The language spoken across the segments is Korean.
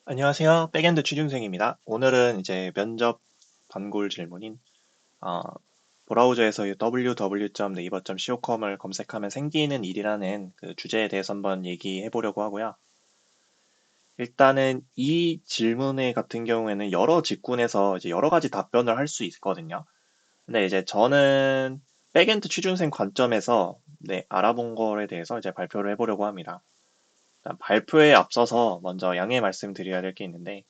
안녕하세요. 백엔드 취준생입니다. 오늘은 이제 면접 단골 질문인 어, 브라우저에서 www.naver.com을 검색하면 생기는 일이라는 그 주제에 대해서 한번 얘기해 보려고 하고요. 일단은 이 질문에 같은 경우에는 여러 직군에서 이제 여러 가지 답변을 할 수 있거든요. 근데 이제 저는 백엔드 취준생 관점에서 알아본 거에 대해서 이제 발표를 해보려고 합니다. 일단 발표에 앞서서 먼저 양해 말씀드려야 될 게 있는데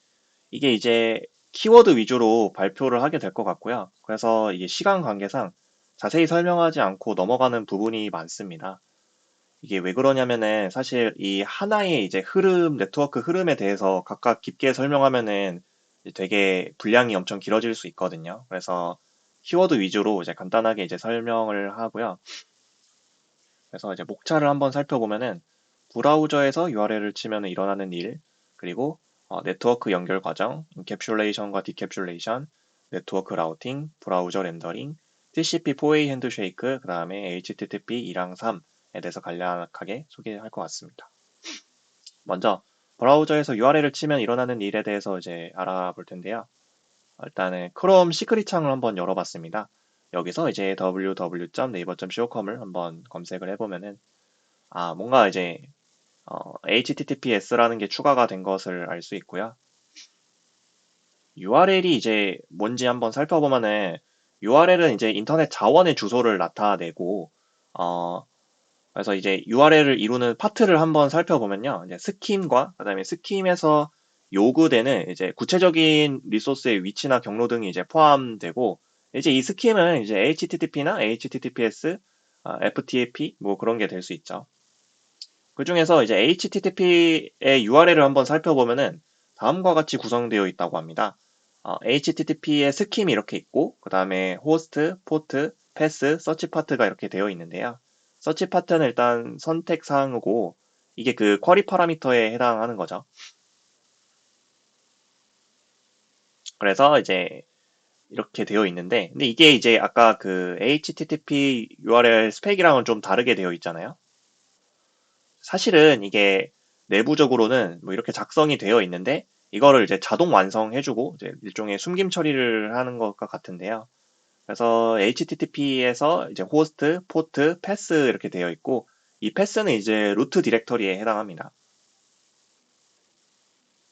이게 이제 키워드 위주로 발표를 하게 될 것 같고요. 그래서 이게 시간 관계상 자세히 설명하지 않고 넘어가는 부분이 많습니다. 이게 왜 그러냐면은 사실 이 하나의 이제 흐름, 네트워크 흐름에 대해서 각각 깊게 설명하면은 이제 되게 분량이 엄청 길어질 수 있거든요. 그래서 키워드 위주로 이제 간단하게 이제 설명을 하고요. 그래서 이제 목차를 한번 살펴보면은 브라우저에서 URL을 치면 일어나는 일, 그리고 네트워크 연결 과정, 인캡슐레이션과 디캡슐레이션, 네트워크 라우팅, 브라우저 렌더링, TCP4A 핸드쉐이크, 그 다음에 HTTP 2랑 3에 대해서 간략하게 소개할 것 같습니다. 먼저 브라우저에서 URL을 치면 일어나는 일에 대해서 이제 알아볼 텐데요. 일단은 크롬 시크릿 창을 한번 열어봤습니다. 여기서 이제 www.naver.com을 한번 검색을 해보면은 뭔가 이제 HTTPS라는 게 추가가 된 것을 알 수 있고요. URL이 이제 뭔지 한번 살펴보면은 URL은 이제 인터넷 자원의 주소를 나타내고 어, 그래서 이제 URL을 이루는 파트를 한번 살펴보면요. 이제 스킴과 그다음에 스킴에서 요구되는 이제 구체적인 리소스의 위치나 경로 등이 이제 포함되고 이제 이 스킴은 이제 HTTP나 HTTPS, FTP 뭐 그런 게 될 수 있죠. 그중에서 이제 HTTP의 URL을 한번 살펴보면은 다음과 같이 구성되어 있다고 합니다. HTTP의 스킴이 이렇게 있고, 그 다음에 호스트, 포트, 패스, 서치 파트가 이렇게 되어 있는데요. 서치 파트는 일단 선택 사항이고, 이게 그 쿼리 파라미터에 해당하는 거죠. 그래서 이제 이렇게 되어 있는데, 근데 이게 이제 아까 그 HTTP URL 스펙이랑은 좀 다르게 되어 있잖아요. 사실은 이게 내부적으로는 뭐 이렇게 작성이 되어 있는데 이거를 이제 자동 완성해주고 이제 일종의 숨김 처리를 하는 것과 같은데요. 그래서 HTTP에서 이제 호스트, 포트, 패스 이렇게 되어 있고 이 패스는 이제 루트 디렉터리에 해당합니다.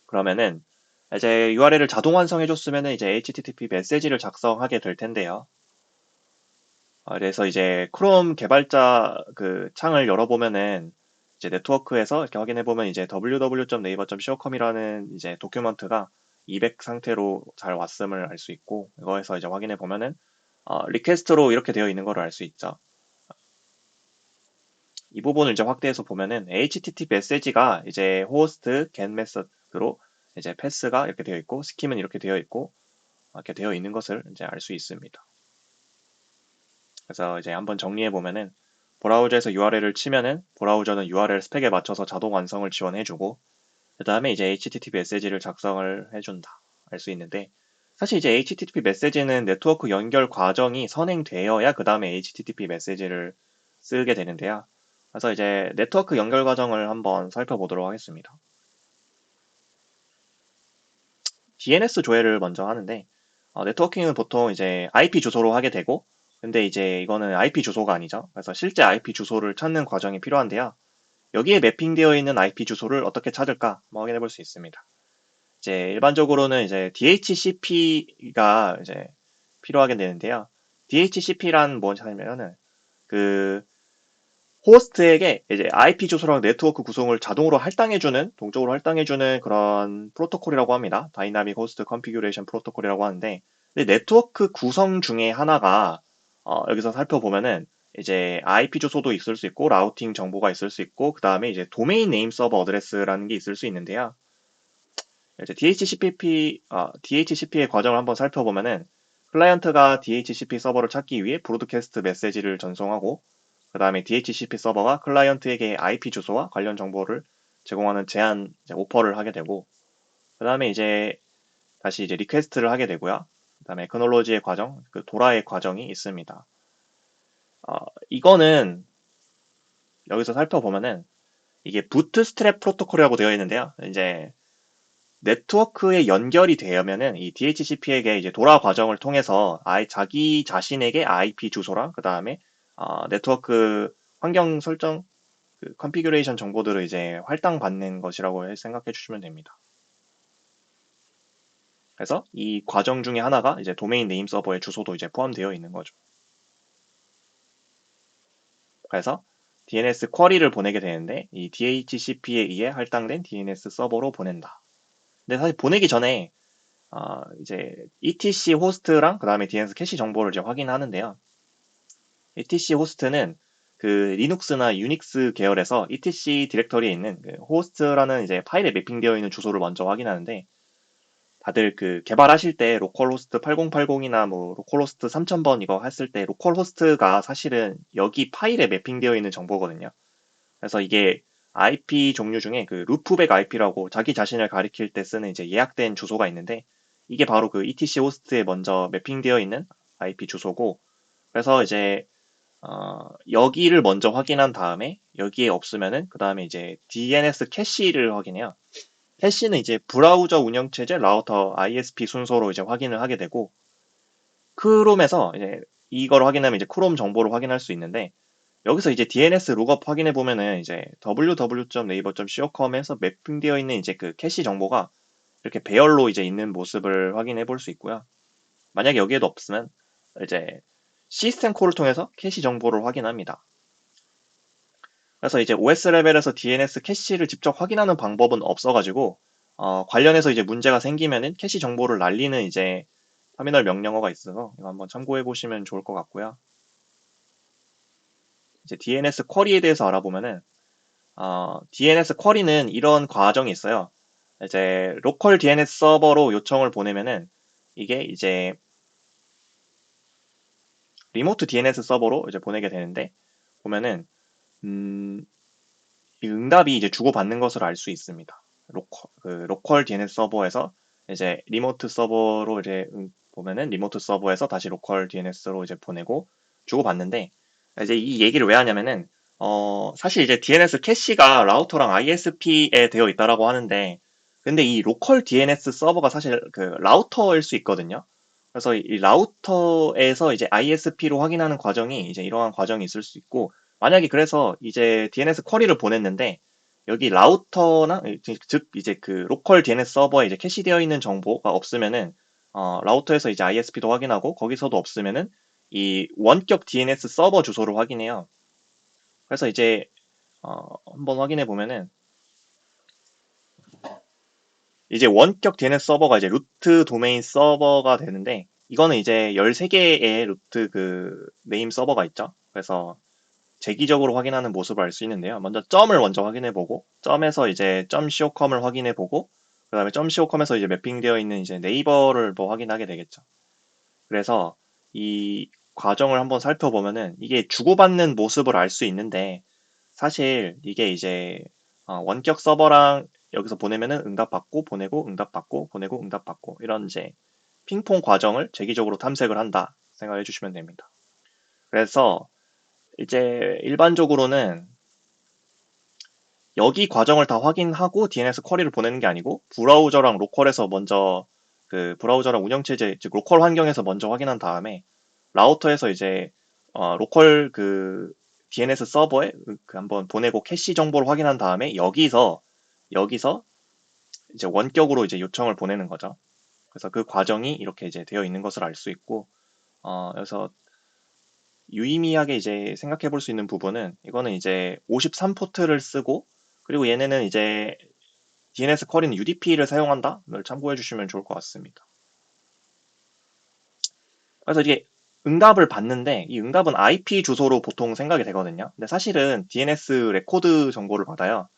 그러면은 이제 URL을 자동 완성해줬으면은 이제 HTTP 메시지를 작성하게 될 텐데요. 그래서 이제 크롬 개발자 그 창을 열어보면은 이제 네트워크에서 이렇게 확인해보면 이제 www.naver.com이라는 이제 도큐먼트가 200 상태로 잘 왔음을 알 수 있고 이거에서 이제 확인해보면은 리퀘스트로 이렇게 되어 있는 걸 알 수 있죠. 이 부분을 이제 확대해서 보면은 HTTP 메시지가 이제 호스트, get 메서드로 이제 패스가 이렇게 되어 있고 스킴은 이렇게 되어 있고 이렇게 되어 있는 것을 이제 알 수 있습니다. 그래서 이제 한번 정리해 보면은 브라우저에서 URL을 치면은 브라우저는 URL 스펙에 맞춰서 자동 완성을 지원해주고 그 다음에 이제 HTTP 메시지를 작성을 해준다 알 수 있는데 사실 이제 HTTP 메시지는 네트워크 연결 과정이 선행되어야 그 다음에 HTTP 메시지를 쓰게 되는데요. 그래서 이제 네트워크 연결 과정을 한번 살펴보도록 하겠습니다. DNS 조회를 먼저 하는데 네트워킹은 보통 이제 IP 주소로 하게 되고 근데 이제 이거는 IP 주소가 아니죠. 그래서 실제 IP 주소를 찾는 과정이 필요한데요. 여기에 매핑되어 있는 IP 주소를 어떻게 찾을까 한번 확인해 볼 수 있습니다. 이제 일반적으로는 이제 DHCP가 이제 필요하게 되는데요. DHCP란 뭐냐면은 그 호스트에게 이제 IP 주소랑 네트워크 구성을 자동으로 할당해주는, 동적으로 할당해주는 그런 프로토콜이라고 합니다. 다이나믹 호스트 컨피규레이션 프로토콜이라고 하는데, 근데 네트워크 구성 중에 하나가, 여기서 살펴보면은, 이제 IP 주소도 있을 수 있고, 라우팅 정보가 있을 수 있고, 그 다음에 이제 도메인 네임 서버 어드레스라는 게 있을 수 있는데요. 이제 DHCP의 과정을 한번 살펴보면은, 클라이언트가 DHCP 서버를 찾기 위해 브로드캐스트 메시지를 전송하고, 그 다음에 DHCP 서버가 클라이언트에게 IP 주소와 관련 정보를 제공하는 제한 오퍼를 하게 되고, 그 다음에 이제 다시 이제 리퀘스트를 하게 되고요. 그 다음에 에크놀로지의 과정, 그 도라의 과정이 있습니다. 어, 이거는 여기서 살펴보면은 이게 부트스트랩 프로토콜이라고 되어 있는데요. 이제 네트워크에 연결이 되면은 이 DHCP에게 이제 도라 과정을 통해서 자기 자신에게 IP 주소랑 그 다음에 네트워크 환경 설정 컨피규레이션 정보들을 이제 할당받는 것이라고 생각해 주시면 됩니다. 그래서 이 과정 중에 하나가 이제 도메인 네임 서버의 주소도 이제 포함되어 있는 거죠. 그래서 DNS 쿼리를 보내게 되는데 이 DHCP에 의해 할당된 DNS 서버로 보낸다. 근데 사실 보내기 전에 이제 ETC 호스트랑 그 다음에 DNS 캐시 정보를 이제 확인하는데요. ETC 호스트는 그 리눅스나 유닉스 계열에서 ETC 디렉터리에 있는 그 호스트라는 이제 파일에 매핑되어 있는 주소를 먼저 확인하는데 다들 그 개발하실 때 로컬호스트 8080이나 뭐 로컬호스트 3000번 이거 했을 때 로컬호스트가 사실은 여기 파일에 매핑되어 있는 정보거든요. 그래서 이게 IP 종류 중에 그 루프백 IP라고 자기 자신을 가리킬 때 쓰는 이제 예약된 주소가 있는데 이게 바로 그 ETC 호스트에 먼저 매핑되어 있는 IP 주소고 그래서 이제 여기를 먼저 확인한 다음에 여기에 없으면은 그 다음에 이제 DNS 캐시를 확인해요. 캐시는 이제 브라우저 운영체제 라우터 ISP 순서로 이제 확인을 하게 되고 크롬에서 이제 이걸 확인하면 이제 크롬 정보를 확인할 수 있는데 여기서 이제 DNS 룩업 확인해 보면은 이제 www.naver.co.com에서 매핑되어 있는 이제 그 캐시 정보가 이렇게 배열로 이제 있는 모습을 확인해 볼 수 있고요. 만약에 여기에도 없으면 이제 시스템 콜을 통해서 캐시 정보를 확인합니다. 그래서 이제 OS 레벨에서 DNS 캐시를 직접 확인하는 방법은 없어가지고 관련해서 이제 문제가 생기면은 캐시 정보를 날리는 이제 터미널 명령어가 있어서 이거 한번 참고해 보시면 좋을 것 같고요. 이제 DNS 쿼리에 대해서 알아보면은 DNS 쿼리는 이런 과정이 있어요. 이제 로컬 DNS 서버로 요청을 보내면은 이게 이제 리모트 DNS 서버로 이제 보내게 되는데 보면은 이 응답이 이제 주고받는 것을 알 수 있습니다. 로컬 DNS 서버에서 이제 리모트 서버로 이제 보면은 리모트 서버에서 다시 로컬 DNS로 이제 보내고 주고받는데 이제 이 얘기를 왜 하냐면은 사실 이제 DNS 캐시가 라우터랑 ISP에 되어 있다라고 하는데 근데 이 로컬 DNS 서버가 사실 그 라우터일 수 있거든요. 그래서 이 라우터에서 이제 ISP로 확인하는 과정이 이제 이러한 과정이 있을 수 있고 만약에 그래서 이제 DNS 쿼리를 보냈는데 여기 라우터나 즉 이제 그 로컬 DNS 서버에 이제 캐시되어 있는 정보가 없으면은 라우터에서 이제 ISP도 확인하고 거기서도 없으면은 이 원격 DNS 서버 주소를 확인해요. 그래서 이제 한번 확인해 보면은 이제 원격 DNS 서버가 이제 루트 도메인 서버가 되는데 이거는 이제 13개의 루트 그 네임 서버가 있죠. 그래서 재기적으로 확인하는 모습을 알 수 있는데요. 먼저 점을 먼저 확인해 보고 점에서 이제 .cocom을 확인해 보고 그다음에 .cocom에서 이제 매핑되어 있는 이제 네이버를 뭐 확인하게 되겠죠. 그래서 이 과정을 한번 살펴보면은 이게 주고받는 모습을 알 수 있는데 사실 이게 이제 원격 서버랑 여기서 보내면은 응답받고 보내고 응답받고 보내고 응답받고 이런 이제 핑퐁 과정을 재기적으로 탐색을 한다 생각해 주시면 됩니다. 그래서 이제 일반적으로는 여기 과정을 다 확인하고 DNS 쿼리를 보내는 게 아니고 브라우저랑 로컬에서 먼저 그 브라우저랑 운영체제 즉 로컬 환경에서 먼저 확인한 다음에 라우터에서 이제 로컬 그 DNS 서버에 그 한번 보내고 캐시 정보를 확인한 다음에 여기서 이제 원격으로 이제 요청을 보내는 거죠. 그래서 그 과정이 이렇게 이제 되어 있는 것을 알 수 있고 그래서 유의미하게 이제 생각해 볼 수 있는 부분은 이거는 이제 53포트를 쓰고 그리고 얘네는 이제 DNS 쿼리는 UDP를 사용한다를 참고해 주시면 좋을 것 같습니다. 그래서 이게 응답을 받는데 이 응답은 IP 주소로 보통 생각이 되거든요. 근데 사실은 DNS 레코드 정보를 받아요.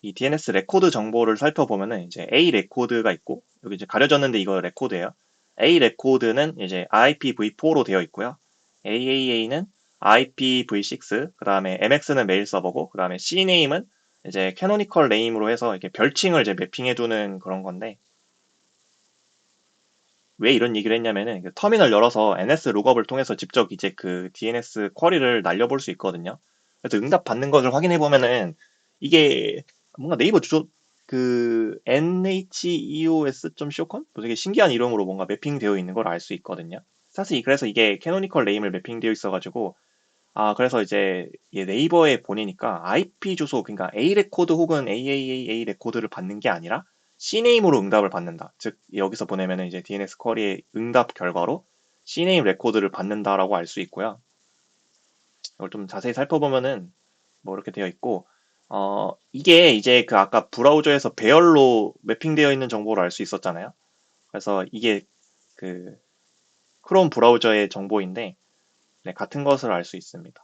이 DNS 레코드 정보를 살펴보면은 이제 A 레코드가 있고 여기 이제 가려졌는데 이거 레코드예요. A 레코드는 이제 IPv4로 되어 있고요. AAA는 IPv6, 그 다음에 MX는 메일 서버고, 그 다음에 CNAM은 이제 캐노니컬 네임으로 해서 이렇게 별칭을 이제 매핑해두는 그런 건데, 왜 이런 얘기를 했냐면은 그 터미널 열어서 NS 룩업을 통해서 직접 이제 그 DNS 쿼리를 날려볼 수 있거든요. 그래서 응답 받는 것을 확인해 보면은 이게 뭔가 네이버 주소 그 NHEOS.shocon? 뭐 되게 신기한 이름으로 뭔가 매핑되어 있는 걸 알 수 있거든요. 사실 그래서 이게 캐노니컬 네임을 매핑되어 있어가지고 그래서 이제 얘 네이버에 보내니까 IP 주소 그러니까 A 레코드 혹은 AAAA 레코드를 받는 게 아니라 C네임으로 응답을 받는다. 즉 여기서 보내면은 이제 DNS 쿼리의 응답 결과로 C네임 레코드를 받는다라고 알 수 있고요. 이걸 좀 자세히 살펴보면은 뭐 이렇게 되어 있고, 이게 이제 그 아까 브라우저에서 배열로 매핑되어 있는 정보를 알 수 있었잖아요. 그래서 이게 그 크롬 브라우저의 정보인데, 네, 같은 것을 알 수 있습니다.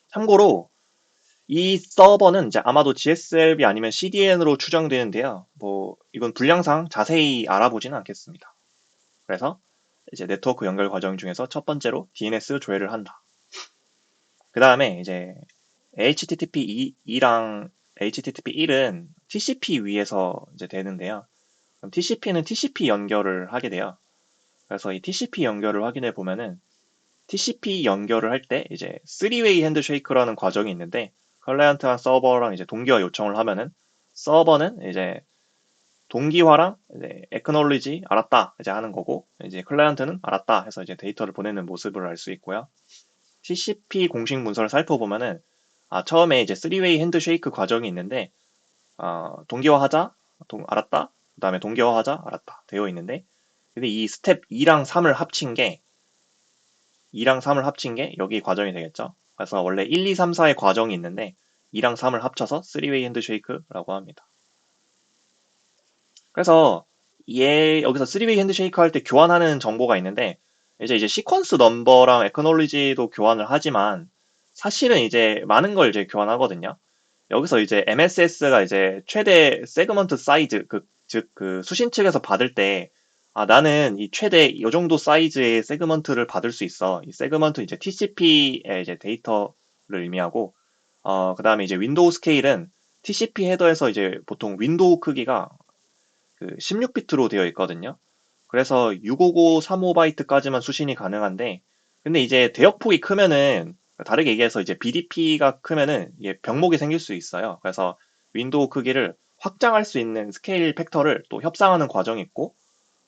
참고로 이 서버는 이제 아마도 GSLB 아니면 CDN으로 추정되는데요. 뭐 이건 분량상 자세히 알아보지는 않겠습니다. 그래서 이제 네트워크 연결 과정 중에서 첫 번째로 DNS 조회를 한다. 그 다음에 이제 HTTP 2랑 HTTP 1은 TCP 위에서 이제 되는데요. 그럼 TCP는 TCP 연결을 하게 돼요. 그래서 이 TCP 연결을 확인해 보면은 TCP 연결을 할 때 이제 3웨이 핸드쉐이크라는 과정이 있는데 클라이언트랑 서버랑 이제 동기화 요청을 하면은 서버는 이제 동기화랑 이제 acknowledge 알았다 이제 하는 거고 이제 클라이언트는 알았다 해서 이제 데이터를 보내는 모습을 알 수 있고요. TCP 공식 문서를 살펴보면은 처음에 이제 3웨이 핸드쉐이크 과정이 있는데 동기화하자 알았다 그다음에 동기화하자 알았다 되어 있는데 근데 이 스텝 2랑 3을 합친 게 2랑 3을 합친 게 여기 과정이 되겠죠. 그래서 원래 1, 2, 3, 4의 과정이 있는데 2랑 3을 합쳐서 3웨이 핸드쉐이크라고 합니다. 그래서 얘 여기서 3웨이 핸드쉐이크 할 때 교환하는 정보가 있는데 이제 시퀀스 넘버랑 액노리지도 교환을 하지만 사실은 이제 많은 걸 이제 교환하거든요. 여기서 이제 MSS가 이제 최대 세그먼트 사이즈 즉 그 수신 측에서 받을 때 나는 이 최대 이 정도 사이즈의 세그먼트를 받을 수 있어. 이 세그먼트 이제 TCP의 이제 데이터를 의미하고 그다음에 이제 윈도우 스케일은 TCP 헤더에서 이제 보통 윈도우 크기가 그 16비트로 되어 있거든요. 그래서 655, 35바이트까지만 수신이 가능한데, 근데 이제 대역폭이 크면은, 다르게 얘기해서 이제 BDP가 크면은 이게 병목이 생길 수 있어요. 그래서 윈도우 크기를 확장할 수 있는 스케일 팩터를 또 협상하는 과정이 있고,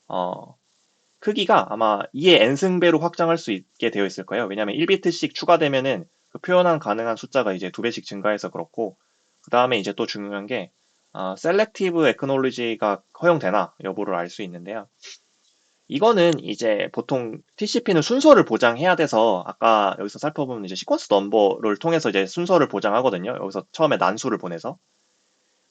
어, 크기가 아마 2의 n승배로 확장할 수 있게 되어 있을 거예요. 왜냐하면 1비트씩 추가되면은 그 표현한 가능한 숫자가 이제 2배씩 증가해서 그렇고, 그 다음에 이제 또 중요한 게, 셀렉티브 에크놀리지가 허용되나 여부를 알 수 있는데요. 이거는 이제 보통 TCP는 순서를 보장해야 돼서 아까 여기서 살펴보면 이제 시퀀스 넘버를 통해서 이제 순서를 보장하거든요. 여기서 처음에 난수를 보내서.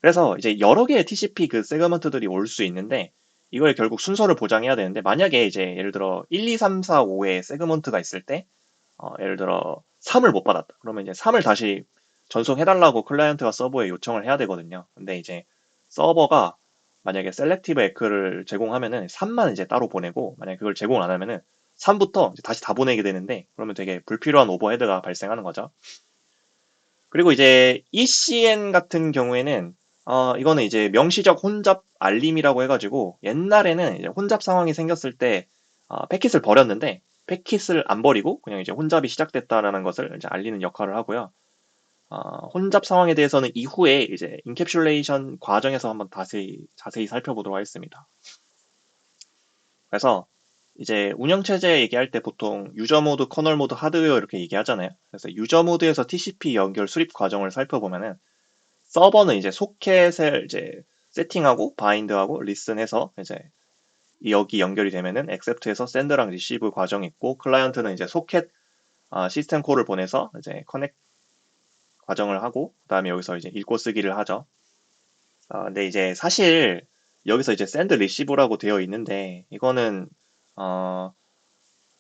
그래서 이제 여러 개의 TCP 그 세그먼트들이 올 수 있는데 이걸 결국 순서를 보장해야 되는데 만약에 이제 예를 들어 1, 2, 3, 4, 5의 세그먼트가 있을 때 예를 들어 3을 못 받았다. 그러면 이제 3을 다시 전송해달라고 클라이언트가 서버에 요청을 해야 되거든요. 근데 이제 서버가 만약에 셀렉티브 에크를 제공하면은 3만 이제 따로 보내고 만약에 그걸 제공 안 하면은 3부터 다시 다 보내게 되는데 그러면 되게 불필요한 오버헤드가 발생하는 거죠. 그리고 이제 ECN 같은 경우에는 이거는 이제 명시적 혼잡 알림이라고 해가지고 옛날에는 이제 혼잡 상황이 생겼을 때 패킷을 버렸는데 패킷을 안 버리고 그냥 이제 혼잡이 시작됐다라는 것을 이제 알리는 역할을 하고요. 혼잡 상황에 대해서는 이후에 이제 인캡슐레이션 과정에서 한번 다시 자세히 살펴보도록 하겠습니다. 그래서 이제 운영체제 얘기할 때 보통 유저 모드, 커널 모드, 하드웨어 이렇게 얘기하잖아요. 그래서 유저 모드에서 TCP 연결 수립 과정을 살펴보면은 서버는 이제 소켓을 이제 세팅하고 바인드하고 리슨해서 이제 여기 연결이 되면은 accept에서 send랑 receive 과정이 있고 클라이언트는 이제 소켓 시스템 콜을 보내서 이제 커넥 과정을 하고 그다음에 여기서 이제 읽고 쓰기를 하죠. 근데 이제 사실 여기서 이제 send receive라고 되어 있는데 이거는 어,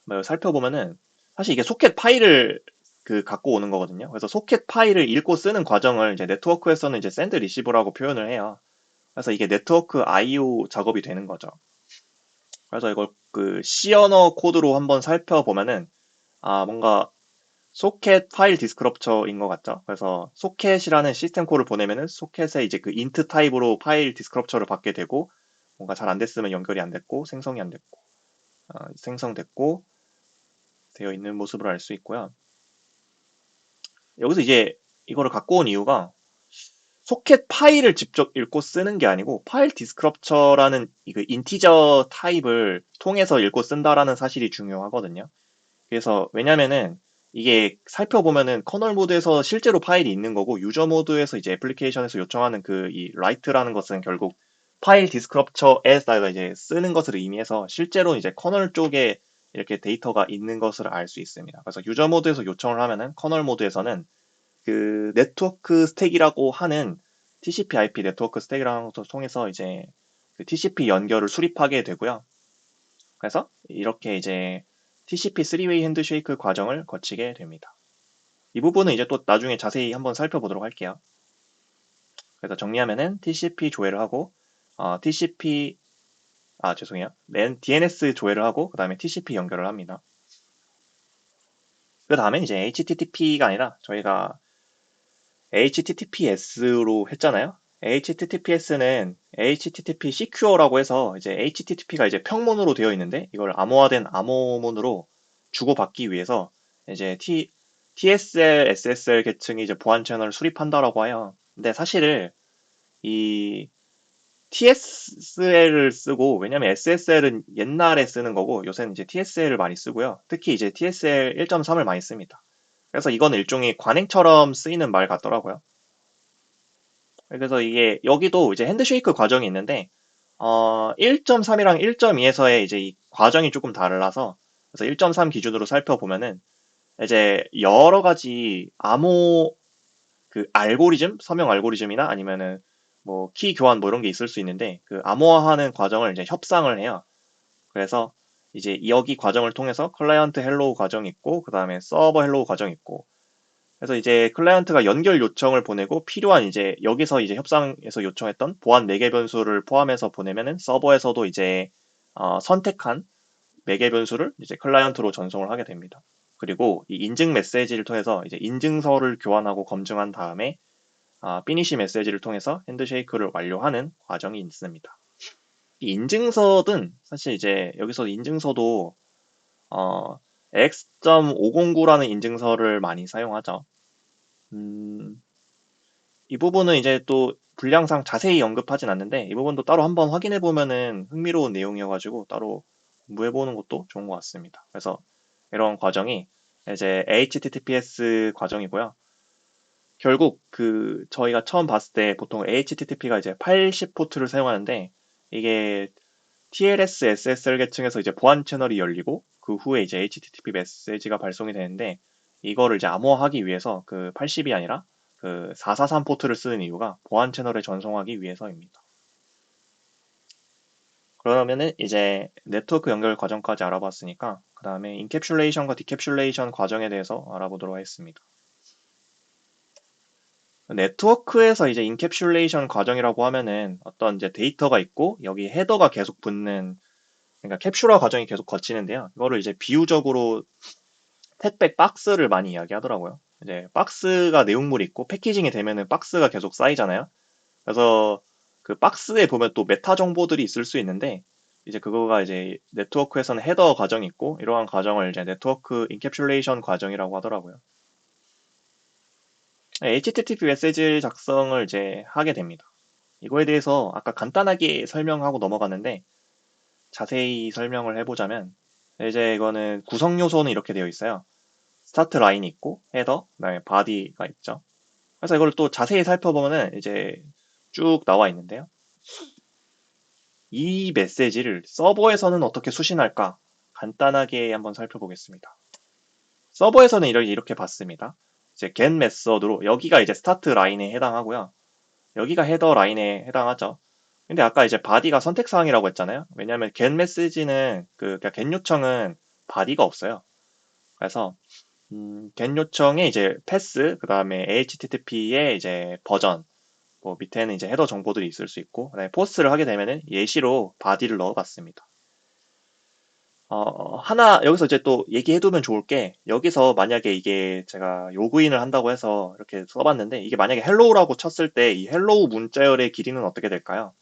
뭐 살펴보면은 사실 이게 소켓 파일을 그 갖고 오는 거거든요. 그래서 소켓 파일을 읽고 쓰는 과정을 이제 네트워크에서는 이제 send receive라고 표현을 해요. 그래서 이게 네트워크 I/O 작업이 되는 거죠. 그래서 이걸 그 C 언어 코드로 한번 살펴보면은 뭔가 소켓 파일 디스크럽처인 것 같죠. 그래서 소켓이라는 시스템 콜을 보내면은 소켓에 이제 그 인트 타입으로 파일 디스크럽처를 받게 되고 뭔가 잘 안 됐으면 연결이 안 됐고 생성이 안 됐고 생성됐고 되어 있는 모습을 알 수 있고요. 여기서 이제 이거를 갖고 온 이유가 소켓 파일을 직접 읽고 쓰는 게 아니고 파일 디스크럽처라는 그 인티저 타입을 통해서 읽고 쓴다라는 사실이 중요하거든요. 그래서 왜냐면은 이게 살펴보면은 커널 모드에서 실제로 파일이 있는 거고 유저 모드에서 이제 애플리케이션에서 요청하는 그 이 라이트라는 것은 결국 파일 디스크럽처에다가 이제 쓰는 것을 의미해서 실제로 이제 커널 쪽에 이렇게 데이터가 있는 것을 알 수 있습니다. 그래서 유저 모드에서 요청을 하면은 커널 모드에서는 그 네트워크 스택이라고 하는 TCP/IP 네트워크 스택이라는 것을 통해서 이제 그 TCP 연결을 수립하게 되고요. 그래서 이렇게 이제 TCP 3웨이 핸드쉐이크 과정을 거치게 됩니다. 이 부분은 이제 또 나중에 자세히 한번 살펴보도록 할게요. 그래서 정리하면은 TCP 조회를 하고 TCP 죄송해요. DNS 조회를 하고 그 다음에 TCP 연결을 합니다. 그 다음에 이제 HTTP가 아니라 저희가 HTTPS로 했잖아요. HTTPS는 HTTP Secure라고 해서 이제 HTTP가 이제 평문으로 되어 있는데 이걸 암호화된 암호문으로 주고받기 위해서 이제 TSL, SSL 계층이 이제 보안 채널을 수립한다라고 해요. 근데 사실 이 TSL을 쓰고 왜냐면 SSL은 옛날에 쓰는 거고 요새는 이제 TSL을 많이 쓰고요. 특히 이제 TSL 1.3을 많이 씁니다. 그래서 이건 일종의 관행처럼 쓰이는 말 같더라고요. 그래서 이게 여기도 이제 핸드쉐이크 과정이 있는데 1.3이랑 1.2에서의 이제 이 과정이 조금 달라서 그래서 1.3 기준으로 살펴보면은 이제 여러 가지 암호 그 알고리즘, 서명 알고리즘이나 아니면은 뭐 키 교환 뭐 이런 게 있을 수 있는데 그 암호화하는 과정을 이제 협상을 해요. 그래서 이제 여기 과정을 통해서 클라이언트 헬로우 과정이 있고 그다음에 서버 헬로우 과정이 있고 그래서 이제 클라이언트가 연결 요청을 보내고 필요한 이제 여기서 이제 협상에서 요청했던 보안 매개 변수를 포함해서 보내면은 서버에서도 이제 선택한 매개 변수를 이제 클라이언트로 전송을 하게 됩니다. 그리고 이 인증 메시지를 통해서 이제 인증서를 교환하고 검증한 다음에 피니시 메시지를 통해서 핸드쉐이크를 완료하는 과정이 있습니다. 이 인증서든 사실 이제 여기서 인증서도 X.509라는 인증서를 많이 사용하죠. 음, 이 부분은 이제 또 분량상 자세히 언급하진 않는데 이 부분도 따로 한번 확인해 보면은 흥미로운 내용이어가지고 따로 공부해 보는 것도 좋은 것 같습니다. 그래서 이런 과정이 이제 HTTPS 과정이고요. 결국 그 저희가 처음 봤을 때 보통 HTTP가 이제 80 포트를 사용하는데 이게 TLS, SSL 계층에서 이제 보안 채널이 열리고 그 후에 이제 HTTP 메시지가 발송이 되는데 이거를 이제 암호화하기 위해서 그 80이 아니라 그 443 포트를 쓰는 이유가 보안 채널에 전송하기 위해서입니다. 그러면은 이제 네트워크 연결 과정까지 알아봤으니까 그 다음에 인캡슐레이션과 디캡슐레이션 과정에 대해서 알아보도록 하겠습니다. 네트워크에서 이제 인캡슐레이션 과정이라고 하면은 어떤 이제 데이터가 있고 여기 헤더가 계속 붙는 그러니까 캡슐화 과정이 계속 거치는데요. 이거를 이제 비유적으로 택배 박스를 많이 이야기하더라고요. 이제 박스가 내용물이 있고 패키징이 되면은 박스가 계속 쌓이잖아요. 그래서 그 박스에 보면 또 메타 정보들이 있을 수 있는데 이제 그거가 이제 네트워크에서는 헤더 과정이 있고 이러한 과정을 이제 네트워크 인캡슐레이션 과정이라고 하더라고요. HTTP 메시지 작성을 이제 하게 됩니다. 이거에 대해서 아까 간단하게 설명하고 넘어갔는데 자세히 설명을 해보자면 이제 이거는 구성 요소는 이렇게 되어 있어요. 스타트 라인이 있고 헤더, 그다음에 바디가 있죠. 그래서 이걸 또 자세히 살펴보면은 이제 쭉 나와 있는데요. 이 메시지를 서버에서는 어떻게 수신할까? 간단하게 한번 살펴보겠습니다. 서버에서는 이렇게 받습니다. 이제 get 메서드로 여기가 이제 스타트 라인에 해당하고요. 여기가 헤더 라인에 해당하죠. 근데 아까 이제 바디가 선택 사항이라고 했잖아요. 왜냐하면 get 메시지는 그러니까 get 요청은 바디가 없어요. 그래서 get 요청에 이제 패스, 그 다음에 HTTP의 이제 버전, 뭐 밑에는 이제 헤더 정보들이 있을 수 있고, 그다음에 포스트를 하게 되면은 예시로 바디를 넣어봤습니다. 하나 여기서 이제 또 얘기해두면 좋을 게 여기서 만약에 이게 제가 로그인을 한다고 해서 이렇게 써봤는데 이게 만약에 헬로우라고 쳤을 때 이 헬로우 문자열의 길이는 어떻게 될까요?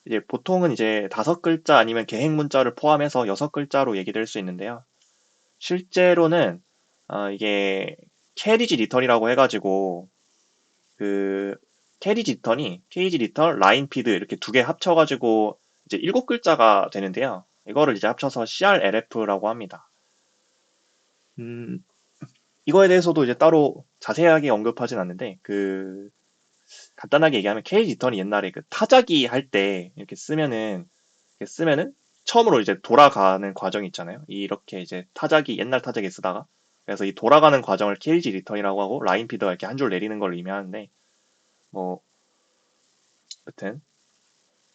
이제 보통은 이제 5글자 아니면 계획 문자를 포함해서 6글자로 얘기될 수 있는데요. 실제로는 이게 캐리지 리턴이라고 해가지고 그 캐리지 리턴이 케이지 리턴, 라인 피드 이렇게 두 개 합쳐가지고 이제 7글자가 되는데요. 이거를 이제 합쳐서 CRLF라고 합니다. 음, 이거에 대해서도 이제 따로 자세하게 언급하진 않는데, 간단하게 얘기하면 케이지 리턴이 옛날에 그 타자기 할 때 이렇게 쓰면은 처음으로 이제 돌아가는 과정이 있잖아요. 이렇게 이제 옛날 타자기 쓰다가. 그래서 이 돌아가는 과정을 케이지 리턴이라고 하고, 라인 피드가 이렇게 한 줄 내리는 걸 의미하는데, 뭐, 여튼.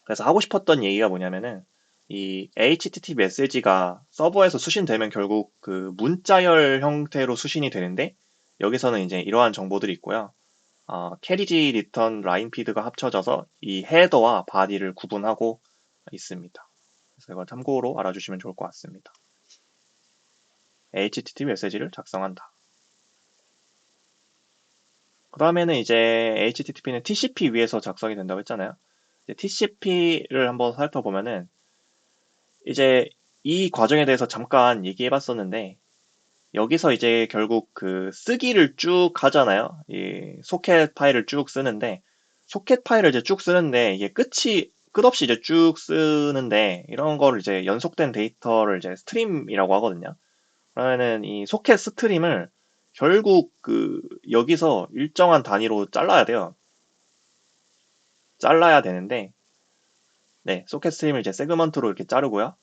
그래서 하고 싶었던 얘기가 뭐냐면은, 이 HTTP 메시지가 서버에서 수신되면 결국 그 문자열 형태로 수신이 되는데, 여기서는 이제 이러한 정보들이 있고요. 캐리지 리턴 라인 피드가 합쳐져서 이 헤더와 바디를 구분하고 있습니다. 그래서 이걸 참고로 알아주시면 좋을 것 같습니다. HTTP 메시지를 작성한다. 그 다음에는 이제 HTTP는 TCP 위에서 작성이 된다고 했잖아요. TCP를 한번 살펴보면은 이제 이 과정에 대해서 잠깐 얘기해 봤었는데 여기서 이제 결국 그 쓰기를 쭉 하잖아요. 이 소켓 파일을 쭉 쓰는데 소켓 파일을 이제 쭉 쓰는데 이게 끝없이 이제 쭉 쓰는데 이런 거를 이제 연속된 데이터를 이제 스트림이라고 하거든요. 그러면은 이 소켓 스트림을 결국 여기서 일정한 단위로 잘라야 돼요. 잘라야 되는데 네, 소켓 스트림을 이제 세그먼트로 이렇게 자르고요.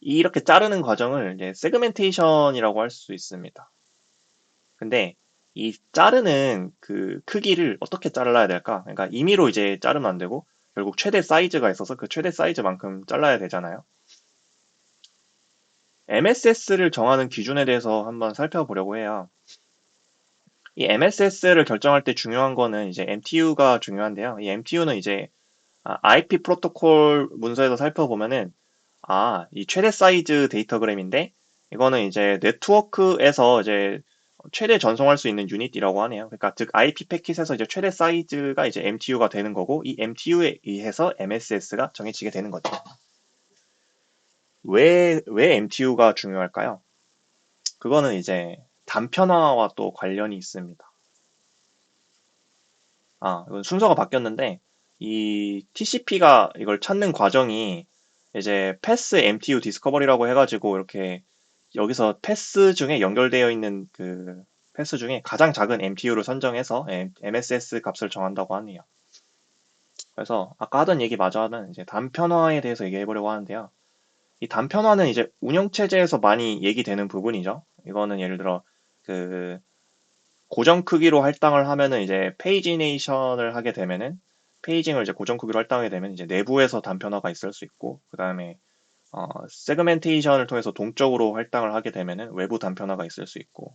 이렇게 자르는 과정을 이제 세그멘테이션이라고 할 수 있습니다. 근데 이 자르는 그 크기를 어떻게 잘라야 될까? 그러니까 임의로 이제 자르면 안 되고 결국 최대 사이즈가 있어서 그 최대 사이즈만큼 잘라야 되잖아요. MSS를 정하는 기준에 대해서 한번 살펴보려고 해요. 이 MSS를 결정할 때 중요한 거는 이제 MTU가 중요한데요. 이 MTU는 이제 IP 프로토콜 문서에서 살펴보면은 이 최대 사이즈 데이터그램인데 이거는 이제 네트워크에서 이제 최대 전송할 수 있는 유닛이라고 하네요. 그러니까 즉 IP 패킷에서 이제 최대 사이즈가 이제 MTU가 되는 거고 이 MTU에 의해서 MSS가 정해지게 되는 거죠. 왜 MTU가 중요할까요? 그거는 이제 단편화와 또 관련이 있습니다. 이건 순서가 바뀌었는데 이 TCP가 이걸 찾는 과정이 이제 패스 MTU 디스커버리라고 해가지고 이렇게 여기서 패스 중에 연결되어 있는 그 패스 중에 가장 작은 MTU를 선정해서 MSS 값을 정한다고 하네요. 그래서 아까 하던 얘기 마저 하면 이제 단편화에 대해서 얘기해 보려고 하는데요. 이 단편화는 이제 운영체제에서 많이 얘기되는 부분이죠. 이거는 예를 들어 그 고정 크기로 할당을 하면은 이제 페이지네이션을 하게 되면은 페이징을 이제 고정 크기로 할당하게 되면 이제 내부에서 단편화가 있을 수 있고 그 다음에 세그멘테이션을 통해서 동적으로 할당을 하게 되면은 외부 단편화가 있을 수 있고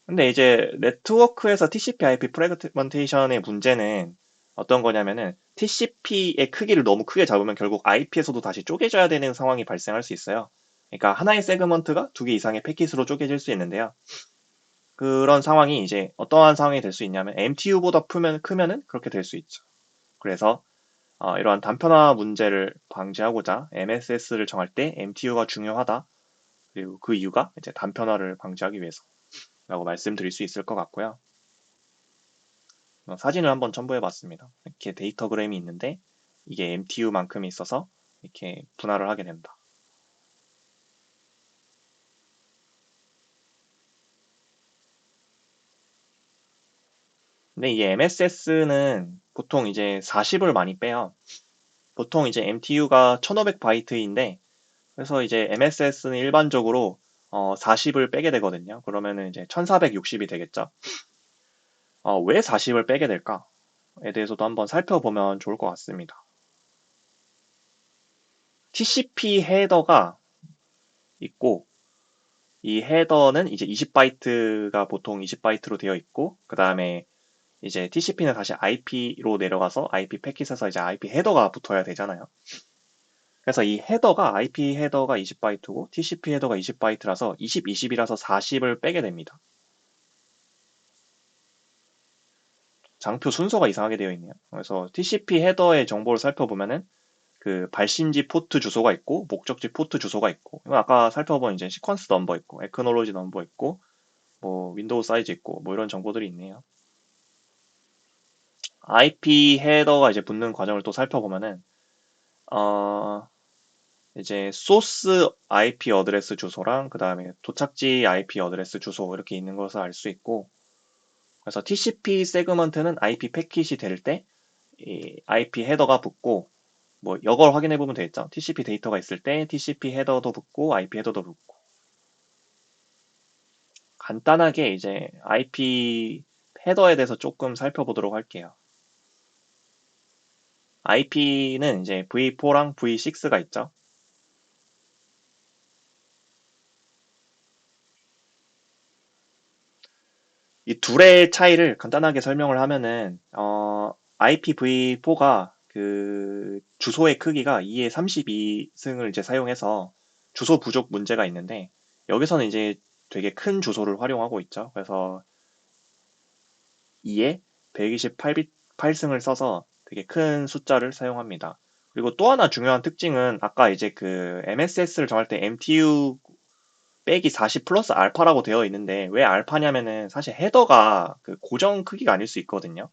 근데 이제 네트워크에서 TCP/IP 프래그먼테이션의 문제는 어떤 거냐면은 TCP의 크기를 너무 크게 잡으면 결국 IP에서도 다시 쪼개져야 되는 상황이 발생할 수 있어요. 그러니까 하나의 세그먼트가 두 개 이상의 패킷으로 쪼개질 수 있는데요. 그런 상황이 이제 어떠한 상황이 될 수 있냐면 MTU보다 크면은 그렇게 될 수 있죠. 그래서 이러한 단편화 문제를 방지하고자 MSS를 정할 때 MTU가 중요하다. 그리고 그 이유가 이제 단편화를 방지하기 위해서라고 말씀드릴 수 있을 것 같고요. 사진을 한번 첨부해 봤습니다. 이렇게 데이터그램이 있는데 이게 MTU만큼 있어서 이렇게 분할을 하게 된다. 근데 이 MSS는 보통 이제 40을 많이 빼요. 보통 이제 MTU가 1500바이트인데 그래서 이제 MSS는 일반적으로 40을 빼게 되거든요. 그러면은 이제 1460이 되겠죠. 왜 40을 빼게 될까에 대해서도 한번 살펴보면 좋을 것 같습니다. TCP 헤더가 있고 이 헤더는 이제 20바이트가 보통 20바이트로 되어 있고 그 다음에 이제 TCP는 다시 IP로 내려가서 IP 패킷에서 이제 IP 헤더가 붙어야 되잖아요. 그래서 이 헤더가 IP 헤더가 20바이트고 TCP 헤더가 20바이트라서 20, 20이라서 40을 빼게 됩니다. 장표 순서가 이상하게 되어 있네요. 그래서 TCP 헤더의 정보를 살펴보면은 그 발신지 포트 주소가 있고 목적지 포트 주소가 있고 이건 아까 살펴본 이제 시퀀스 넘버 있고 에크놀로지 넘버 있고 뭐 윈도우 사이즈 있고 뭐 이런 정보들이 있네요. IP 헤더가 이제 붙는 과정을 또 살펴보면은, 어, 이제 소스 IP 어드레스 주소랑 그 다음에 도착지 IP 어드레스 주소 이렇게 있는 것을 알 수 있고, 그래서 TCP 세그먼트는 IP 패킷이 될 때 이 IP 헤더가 붙고, 뭐 이걸 확인해 보면 되겠죠. TCP 데이터가 있을 때 TCP 헤더도 붙고 IP 헤더도 붙고. 간단하게 이제 IP 헤더에 대해서 조금 살펴보도록 할게요. IP는 이제 V4랑 V6가 있죠. 이 둘의 차이를 간단하게 설명을 하면은, IPv4가 그 주소의 크기가 2의 32승을 이제 사용해서 주소 부족 문제가 있는데, 여기서는 이제 되게 큰 주소를 활용하고 있죠. 그래서 2에 128승을 써서 되게 큰 숫자를 사용합니다. 그리고 또 하나 중요한 특징은 아까 이제 그 MSS를 정할 때 MTU 빼기 40 플러스 알파라고 되어 있는데 왜 알파냐면은 사실 헤더가 그 고정 크기가 아닐 수 있거든요.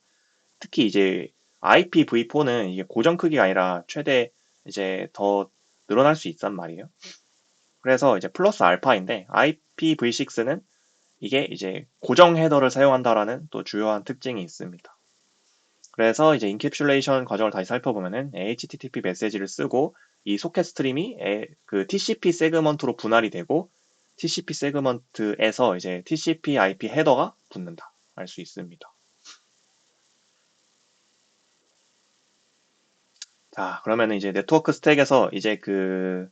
특히 이제 IPv4는 이게 고정 크기가 아니라 최대 이제 더 늘어날 수 있단 말이에요. 그래서 이제 플러스 알파인데 IPv6는 이게 이제 고정 헤더를 사용한다라는 또 주요한 특징이 있습니다. 그래서 이제 인캡슐레이션 과정을 다시 살펴보면은 HTTP 메시지를 쓰고 이 소켓 스트림이 그 TCP 세그먼트로 분할이 되고 TCP 세그먼트에서 이제 TCP IP 헤더가 붙는다. 알 수 있습니다. 자, 그러면 이제 네트워크 스택에서 이제 그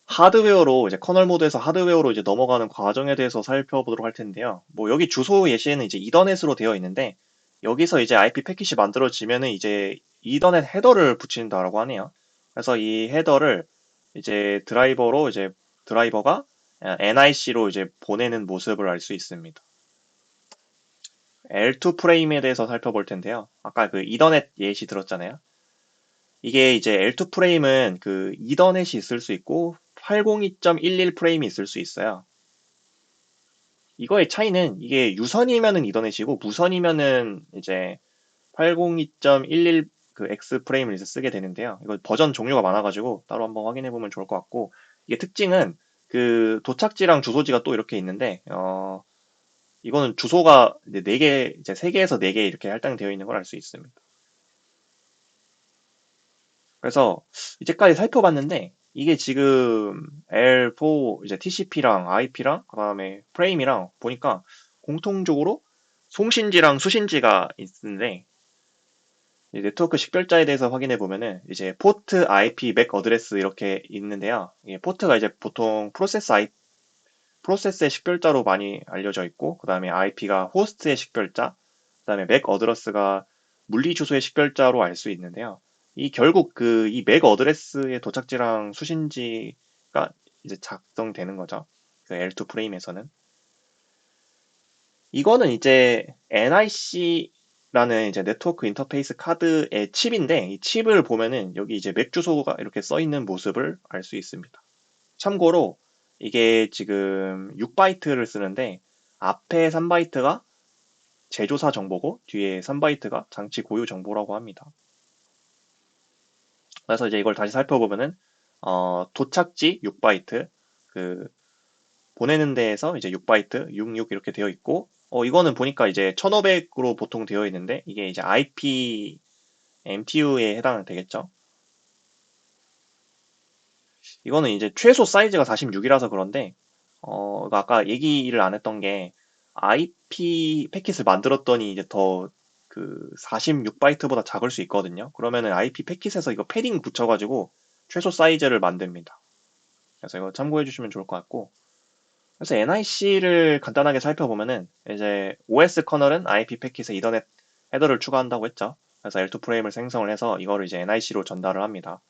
하드웨어로 이제 커널 모드에서 하드웨어로 이제 넘어가는 과정에 대해서 살펴보도록 할 텐데요. 뭐 여기 주소 예시에는 이제 이더넷으로 되어 있는데 여기서 이제 IP 패킷이 만들어지면은 이제 이더넷 헤더를 붙인다라고 하네요. 그래서 이 헤더를 이제 드라이버로 이제 드라이버가 NIC로 이제 보내는 모습을 알 수 있습니다. L2 프레임에 대해서 살펴볼 텐데요. 아까 그 이더넷 예시 들었잖아요. 이게 이제 L2 프레임은 그 이더넷이 있을 수 있고 802.11 프레임이 있을 수 있어요. 이거의 차이는 이게 유선이면은 이더넷이고 무선이면은 이제 802.11 그 X 프레임을 이제 쓰게 되는데요. 이거 버전 종류가 많아가지고 따로 한번 확인해 보면 좋을 것 같고 이게 특징은 그 도착지랑 주소지가 또 이렇게 있는데 이거는 주소가 이제 4개 이제 3개에서 4개 이렇게 할당되어 있는 걸 알 수 있습니다. 그래서 이제까지 살펴봤는데 이게 지금 L4 이제 TCP랑 IP랑 그다음에 프레임이랑 보니까 공통적으로 송신지랑 수신지가 있는데 이 네트워크 식별자에 대해서 확인해 보면은 이제 포트, IP, 맥 어드레스 이렇게 있는데요. 이게 포트가 이제 보통 프로세스의 식별자로 많이 알려져 있고 그다음에 IP가 호스트의 식별자, 그다음에 맥 어드레스가 물리 주소의 식별자로 알 수 있는데요. 이 결국 그 이 맥 어드레스의 도착지랑 수신지가 이제 작성되는 거죠. 그 L2 프레임에서는. 이거는 이제 NIC라는 이제 네트워크 인터페이스 카드의 칩인데 이 칩을 보면은 여기 이제 맥 주소가 이렇게 써 있는 모습을 알 수 있습니다. 참고로 이게 지금 6바이트를 쓰는데 앞에 3바이트가 제조사 정보고 뒤에 3바이트가 장치 고유 정보라고 합니다. 그래서 이제 이걸 다시 살펴보면은 도착지 6바이트, 그 보내는 데에서 이제 6바이트, 66 이렇게 되어 있고 이거는 보니까 이제 1500으로 보통 되어 있는데 이게 이제 IP MTU에 해당 되겠죠. 이거는 이제 최소 사이즈가 46이라서 그런데 아까 얘기를 안 했던 게 IP 패킷을 만들었더니 이제 더 그 46바이트보다 작을 수 있거든요. 그러면은 IP 패킷에서 이거 패딩 붙여가지고 최소 사이즈를 만듭니다. 그래서 이거 참고해 주시면 좋을 것 같고. 그래서 NIC를 간단하게 살펴보면은 이제 OS 커널은 IP 패킷에 이더넷 헤더를 추가한다고 했죠. 그래서 L2 프레임을 생성을 해서 이거를 이제 NIC로 전달을 합니다.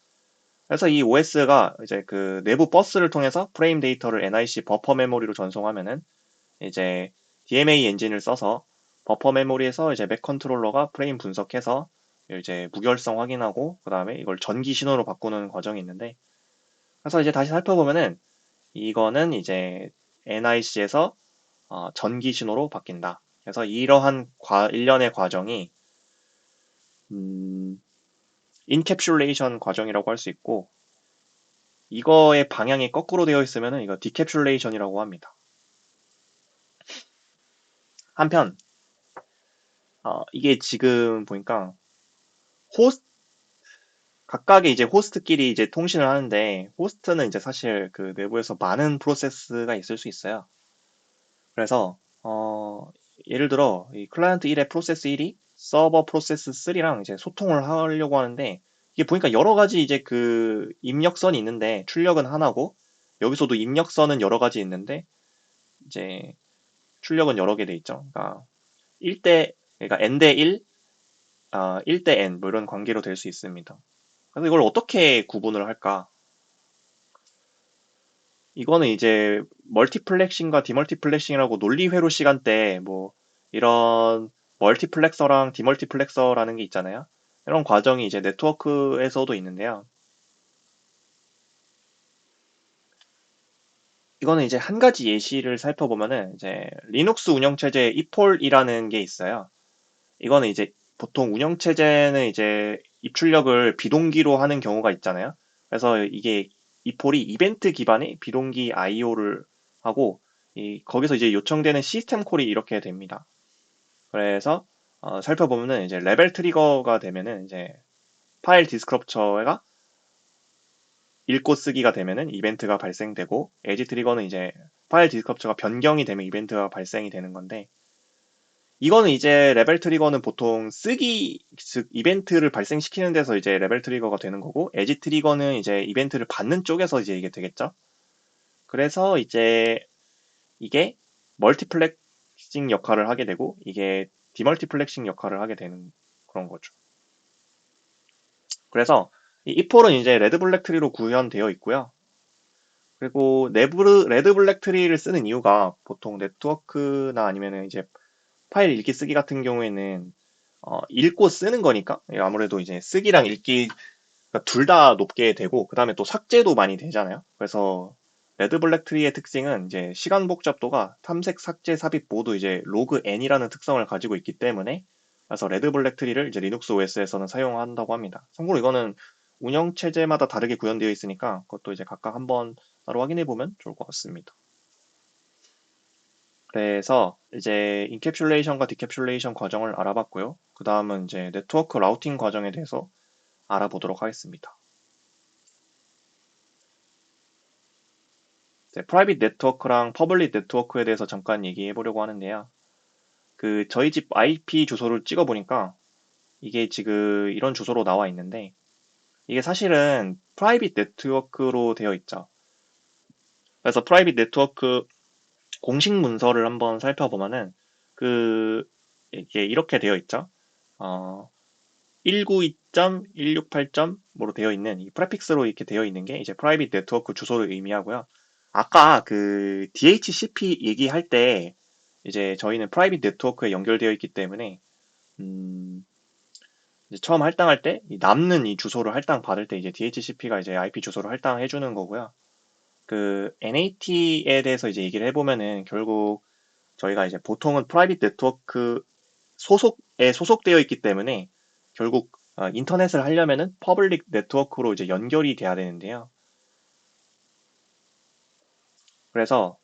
그래서 이 OS가 이제 그 내부 버스를 통해서 프레임 데이터를 NIC 버퍼 메모리로 전송하면은 이제 DMA 엔진을 써서 버퍼 메모리에서 이제 맥 컨트롤러가 프레임 분석해서 이제 무결성 확인하고 그다음에 이걸 전기 신호로 바꾸는 과정이 있는데 그래서 이제 다시 살펴보면은 이거는 이제 NIC에서 전기 신호로 바뀐다. 그래서 이러한 일련의 과정이 음, 인캡슐레이션 과정이라고 할 수 있고, 이거의 방향이 거꾸로 되어 있으면 이거 디캡슐레이션이라고 합니다. 한편, 이게 지금 보니까 호스 각각의 이제 호스트끼리 이제 통신을 하는데, 호스트는 이제 사실 그 내부에서 많은 프로세스가 있을 수 있어요. 그래서 예를 들어 이 클라이언트 1의 프로세스 1이 서버 프로세스 3랑 이제 소통을 하려고 하는데, 이게 보니까 여러 가지 이제 그 입력선이 있는데 출력은 하나고, 여기서도 입력선은 여러 가지 있는데 이제 출력은 여러 개 돼 있죠. 그러니까 1대 그러니까 n 대 1, 1대 n 뭐 이런 관계로 될 수 있습니다. 그래서 이걸 어떻게 구분을 할까? 이거는 이제 멀티플렉싱과 디멀티플렉싱이라고 논리회로 시간 때 뭐 이런 멀티플렉서랑 디멀티플렉서라는 게 있잖아요. 이런 과정이 이제 네트워크에서도 있는데요. 이거는 이제 한 가지 예시를 살펴보면은 이제 리눅스 운영체제 이폴이라는 게 있어요. 이거는 이제 보통 운영체제는 이제 입출력을 비동기로 하는 경우가 있잖아요. 그래서 이게 이폴이 이벤트 기반의 비동기 IO를 하고, 거기서 이제 요청되는 시스템 콜이 이렇게 됩니다. 그래서 살펴보면은 이제 레벨 트리거가 되면은 이제 파일 디스크럽처가 읽고 쓰기가 되면은 이벤트가 발생되고, 에지 트리거는 이제 파일 디스크럽처가 변경이 되면 이벤트가 발생이 되는 건데, 이거는 이제 레벨 트리거는 보통 쓰기, 즉 이벤트를 발생시키는 데서 이제 레벨 트리거가 되는 거고, 에지 트리거는 이제 이벤트를 받는 쪽에서 이제 이게 되겠죠. 그래서 이제 이게 멀티플렉싱 역할을 하게 되고, 이게 디멀티플렉싱 역할을 하게 되는 그런 거죠. 그래서 이 이폴은 이제 레드 블랙 트리로 구현되어 있고요. 그리고 레드 블랙 트리를 쓰는 이유가 보통 네트워크나 아니면은 이제 파일 읽기 쓰기 같은 경우에는 읽고 쓰는 거니까, 아무래도 이제 쓰기랑 읽기 둘 다 높게 되고, 그 다음에 또 삭제도 많이 되잖아요. 그래서 레드 블랙 트리의 특징은 이제 시간 복잡도가 탐색, 삭제, 삽입 모두 이제 로그 n이라는 특성을 가지고 있기 때문에, 그래서 레드 블랙 트리를 이제 리눅스 OS에서는 사용한다고 합니다. 참고로 이거는 운영 체제마다 다르게 구현되어 있으니까 그것도 이제 각각 한번 따로 확인해 보면 좋을 것 같습니다. 그래서 이제 인캡슐레이션과 디캡슐레이션 과정을 알아봤고요. 그 다음은 이제 네트워크 라우팅 과정에 대해서 알아보도록 하겠습니다. 프라이빗 네트워크랑 퍼블릭 네트워크에 대해서 잠깐 얘기해 보려고 하는데요. 그 저희 집 IP 주소를 찍어 보니까 이게 지금 이런 주소로 나와 있는데, 이게 사실은 프라이빗 네트워크로 되어 있죠. 그래서 프라이빗 네트워크 공식 문서를 한번 살펴보면은 그 이게 이렇게 되어 있죠. 어, 192.168.뭐로 되어 있는 이 프레픽스로 이렇게 되어 있는 게 이제 프라이빗 네트워크 주소를 의미하고요. 아까 그 DHCP 얘기할 때 이제 저희는 프라이빗 네트워크에 연결되어 있기 때문에 음, 이제 처음 할당할 때 남는 이 주소를 할당 받을 때 이제 DHCP가 이제 IP 주소를 할당해 주는 거고요. 그 NAT에 대해서 이제 얘기를 해보면은 결국 저희가 이제 보통은 프라이빗 네트워크 소속에 소속되어 있기 때문에 결국 인터넷을 하려면은 퍼블릭 네트워크로 이제 연결이 돼야 되는데요. 그래서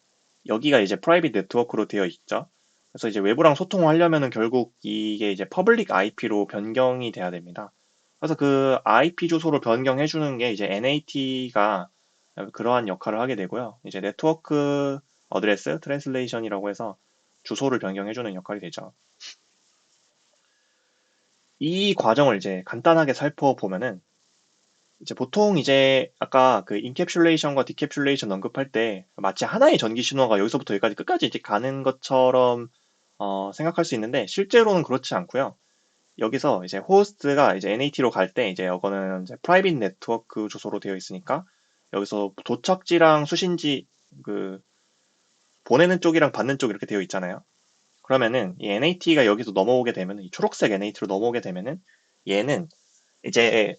여기가 이제 프라이빗 네트워크로 되어 있죠. 그래서 이제 외부랑 소통을 하려면은 결국 이게 이제 퍼블릭 IP로 변경이 돼야 됩니다. 그래서 그 IP 주소를 변경해 주는 게 이제 NAT가 그러한 역할을 하게 되고요. 이제 네트워크 어드레스 트랜슬레이션이라고 해서 주소를 변경해 주는 역할이 되죠. 이 과정을 이제 간단하게 살펴보면은 이제 보통 이제 아까 그 인캡슐레이션과 디캡슐레이션 언급할 때 마치 하나의 전기 신호가 여기서부터 여기까지 끝까지 이제 가는 것처럼 생각할 수 있는데, 실제로는 그렇지 않고요. 여기서 이제 호스트가 이제 NAT로 갈 때 이제 이거는 이제 프라이빗 네트워크 주소로 되어 있으니까 여기서 도착지랑 수신지 그 보내는 쪽이랑 받는 쪽 이렇게 되어 있잖아요. 그러면은 이 NAT가 여기서 넘어오게 되면, 이 초록색 NAT로 넘어오게 되면은 얘는 이제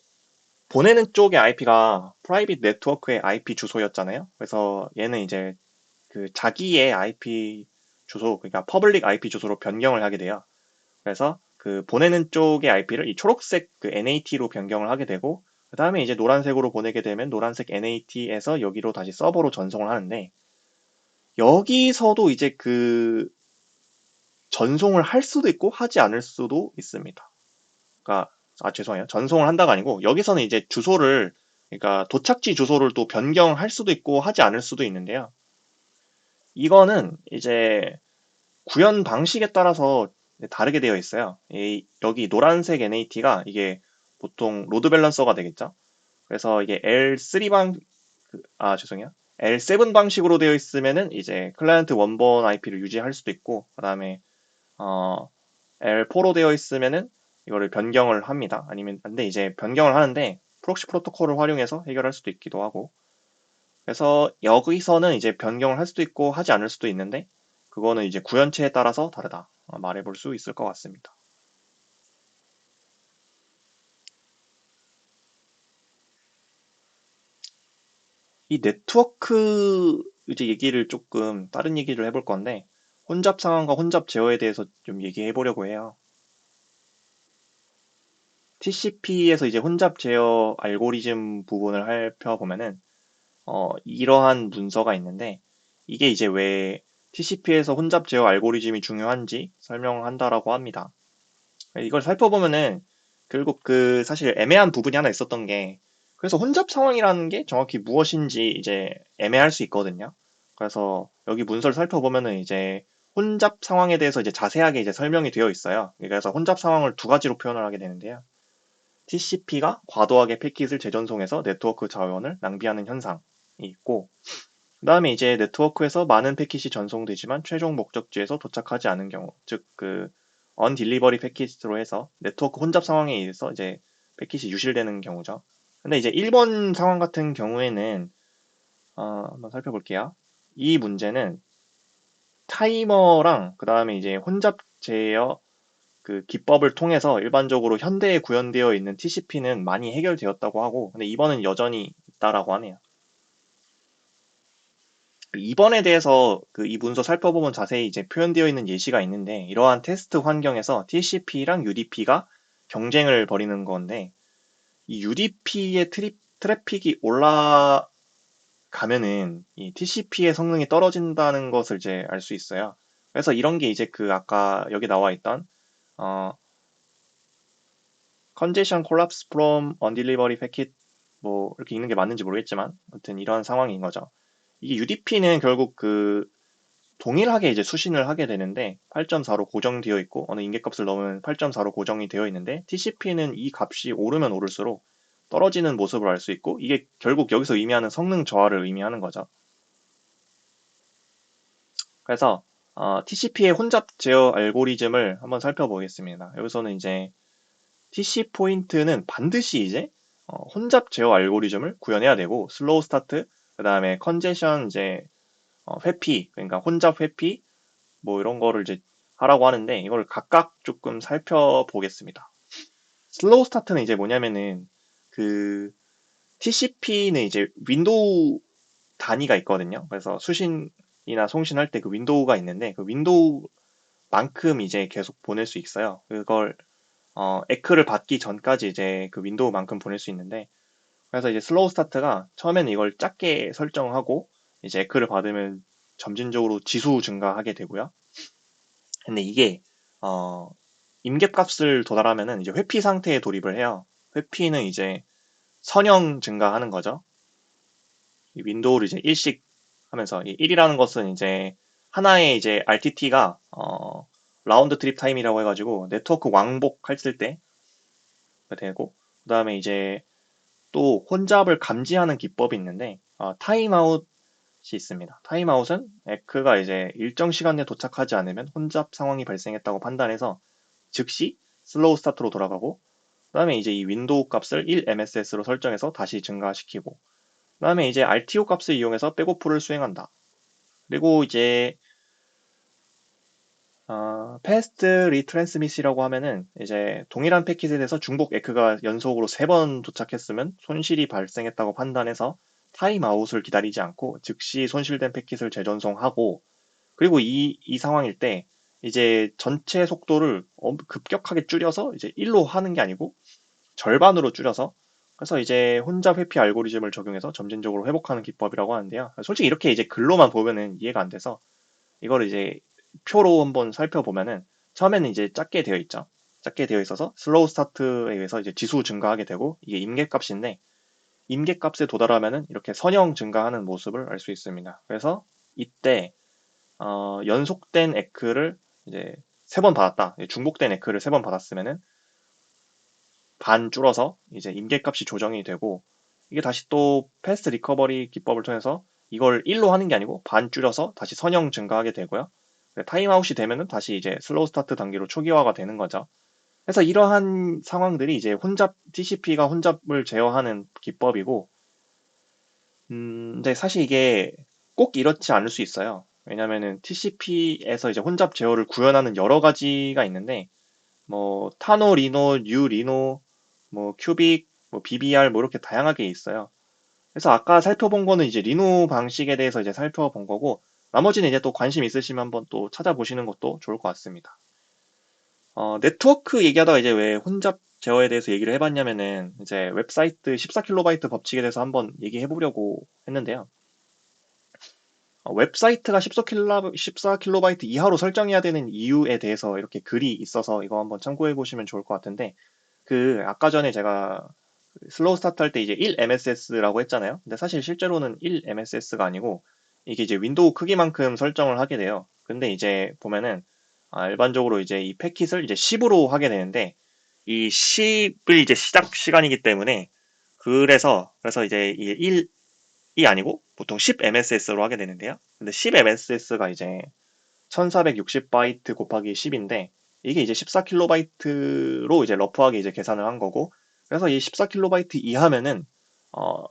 보내는 쪽의 IP가 프라이빗 네트워크의 IP 주소였잖아요. 그래서 얘는 이제 그 자기의 IP 주소, 그러니까 퍼블릭 IP 주소로 변경을 하게 돼요. 그래서 그 보내는 쪽의 IP를 이 초록색 그 NAT로 변경을 하게 되고, 그 다음에 이제 노란색으로 보내게 되면 노란색 NAT에서 여기로 다시 서버로 전송을 하는데, 여기서도 이제 그 전송을 할 수도 있고 하지 않을 수도 있습니다. 그러니까 죄송해요. 전송을 한다가 아니고 여기서는 이제 주소를, 그러니까 도착지 주소를 또 변경할 수도 있고 하지 않을 수도 있는데요. 이거는 이제 구현 방식에 따라서 다르게 되어 있어요. 여기 노란색 NAT가 이게 보통 로드 밸런서가 되겠죠. 그래서 이게 죄송해요. L7 방식으로 되어 있으면은 이제 클라이언트 원본 IP를 유지할 수도 있고, 그다음에 어, L4로 되어 있으면은 이거를 변경을 합니다. 아니면 근데 이제 변경을 하는데 프록시 프로토콜을 활용해서 해결할 수도 있기도 하고. 그래서 여기서는 이제 변경을 할 수도 있고 하지 않을 수도 있는데, 그거는 이제 구현체에 따라서 다르다 말해볼 수 있을 것 같습니다. 이 네트워크 이제 얘기를 조금 다른 얘기를 해볼 건데, 혼잡 상황과 혼잡 제어에 대해서 좀 얘기해 보려고 해요. TCP에서 이제 혼잡 제어 알고리즘 부분을 살펴보면은 이러한 문서가 있는데, 이게 이제 왜 TCP에서 혼잡 제어 알고리즘이 중요한지 설명한다라고 합니다. 이걸 살펴보면은 결국 그 사실 애매한 부분이 하나 있었던 게, 그래서 혼잡 상황이라는 게 정확히 무엇인지 이제 애매할 수 있거든요. 그래서 여기 문서를 살펴보면은 이제 혼잡 상황에 대해서 이제 자세하게 이제 설명이 되어 있어요. 그래서 혼잡 상황을 두 가지로 표현을 하게 되는데요. TCP가 과도하게 패킷을 재전송해서 네트워크 자원을 낭비하는 현상이 있고, 그 다음에 이제 네트워크에서 많은 패킷이 전송되지만 최종 목적지에서 도착하지 않은 경우, 즉 그 언딜리버리 패킷으로 해서 네트워크 혼잡 상황에 의해서 이제 패킷이 유실되는 경우죠. 근데 이제 1번 상황 같은 경우에는 한번 살펴볼게요. 이 문제는 타이머랑 그 다음에 이제 혼잡 제어 그 기법을 통해서 일반적으로 현대에 구현되어 있는 TCP는 많이 해결되었다고 하고, 근데 이번은 여전히 있다라고 하네요. 그 이번에 대해서 그 이 문서 살펴보면 자세히 이제 표현되어 있는 예시가 있는데, 이러한 테스트 환경에서 TCP랑 UDP가 경쟁을 벌이는 건데, 이 UDP의 트래픽이 올라가면은 이 TCP의 성능이 떨어진다는 것을 이제 알 수 있어요. 그래서 이런 게 이제 그 아까 여기 나와 있던 어, congestion collapse from undelivery packet 뭐 이렇게 읽는 게 맞는지 모르겠지만 아무튼 이런 상황인 거죠. 이게 UDP는 결국 그 동일하게 이제 수신을 하게 되는데 8.4로 고정되어 있고 어느 인계값을 넣으면 8.4로 고정이 되어 있는데, TCP는 이 값이 오르면 오를수록 떨어지는 모습을 알 수 있고, 이게 결국 여기서 의미하는 성능 저하를 의미하는 거죠. 그래서 TCP의 혼잡 제어 알고리즘을 한번 살펴보겠습니다. 여기서는 이제 TC 포인트는 반드시 이제 혼잡 제어 알고리즘을 구현해야 되고, 슬로우 스타트, 그 다음에 컨제션 이제 회피, 그러니까 혼잡 회피 뭐 이런 거를 이제 하라고 하는데, 이걸 각각 조금 살펴보겠습니다. 슬로우 스타트는 이제 뭐냐면은 그 TCP는 이제 윈도우 단위가 있거든요. 그래서 수신이나 송신할 때 그 윈도우가 있는데, 그 윈도우만큼 이제 계속 보낼 수 있어요. 그걸 에크를 받기 전까지 이제 그 윈도우만큼 보낼 수 있는데, 그래서 이제 슬로우 스타트가 처음에는 이걸 작게 설정하고 이제 에크를 받으면 점진적으로 지수 증가하게 되고요. 근데 이게 어, 임계값을 도달하면은 이제 회피 상태에 돌입을 해요. 회피는 이제 선형 증가하는 거죠. 이 윈도우를 이제 일씩 하면서, 이 1이라는 것은 이제 하나의 이제 RTT가 라운드 트립 타임이라고 해가지고 네트워크 왕복했을 때 되고, 그다음에 이제 또 혼잡을 감지하는 기법이 있는데 타임아웃이 있습니다. 타임아웃은 에크가 이제 일정 시간 내에 도착하지 않으면 혼잡 상황이 발생했다고 판단해서 즉시 슬로우 스타트로 돌아가고, 그다음에 이제 이 윈도우 값을 1MSS로 설정해서 다시 증가시키고, 그다음에 이제 RTO 값을 이용해서 백오프를 수행한다. 그리고 이제 패스트 리트랜스밋이라고 하면은 이제 동일한 패킷에 대해서 중복 에크가 연속으로 3번 도착했으면 손실이 발생했다고 판단해서 타임아웃을 기다리지 않고 즉시 손실된 패킷을 재전송하고, 그리고 이 상황일 때 이제 전체 속도를 급격하게 줄여서 이제 1로 하는 게 아니고 절반으로 줄여서 그래서 이제 혼잡 회피 알고리즘을 적용해서 점진적으로 회복하는 기법이라고 하는데요. 솔직히 이렇게 이제 글로만 보면은 이해가 안 돼서 이걸 이제 표로 한번 살펴보면은 처음에는 이제 작게 되어 있죠. 작게 되어 있어서 슬로우 스타트에 의해서 이제 지수 증가하게 되고 이게 임계값인데 임계값에 도달하면은 이렇게 선형 증가하는 모습을 알 수 있습니다. 그래서 이때 연속된 에크를 이제 3번 받았다. 중복된 에크를 3번 받았으면은 반 줄어서 이제 임계값이 조정이 되고 이게 다시 또 패스트 리커버리 기법을 통해서 이걸 1로 하는 게 아니고 반 줄여서 다시 선형 증가하게 되고요. 타임아웃이 되면은 다시 이제 슬로우 스타트 단계로 초기화가 되는 거죠. 그래서 이러한 상황들이 이제 혼잡 TCP가 혼잡을 제어하는 기법이고, 근데 사실 이게 꼭 이렇지 않을 수 있어요. 왜냐면은 TCP에서 이제 혼잡 제어를 구현하는 여러 가지가 있는데, 뭐 타노, 리노, 뉴 리노, 뭐 큐빅, 뭐 BBR 뭐 이렇게 다양하게 있어요. 그래서 아까 살펴본 거는 이제 리노 방식에 대해서 이제 살펴본 거고, 나머지는 이제 또 관심 있으시면 한번 또 찾아보시는 것도 좋을 것 같습니다. 네트워크 얘기하다가 이제 왜 혼잡 제어에 대해서 얘기를 해봤냐면은 이제 웹사이트 14KB 법칙에 대해서 한번 얘기해 보려고 했는데요. 웹사이트가 14KB 이하로 설정해야 되는 이유에 대해서 이렇게 글이 있어서 이거 한번 참고해 보시면 좋을 것 같은데 그 아까 전에 제가 슬로우 스타트 할 때 이제 1MSS라고 했잖아요. 근데 사실 실제로는 1MSS가 아니고 이게 이제 윈도우 크기만큼 설정을 하게 돼요. 근데 이제 보면은 일반적으로 이제 이 패킷을 이제 10으로 하게 되는데 이 10을 이제 시작 시간이기 때문에 그래서 이제 이 1이 아니고 보통 10MSS로 하게 되는데요. 근데 10MSS가 이제 1460바이트 곱하기 10인데 이게 이제 14KB 이제 러프하게 이제 계산을 한 거고 그래서 이 14KB 이하면은 어,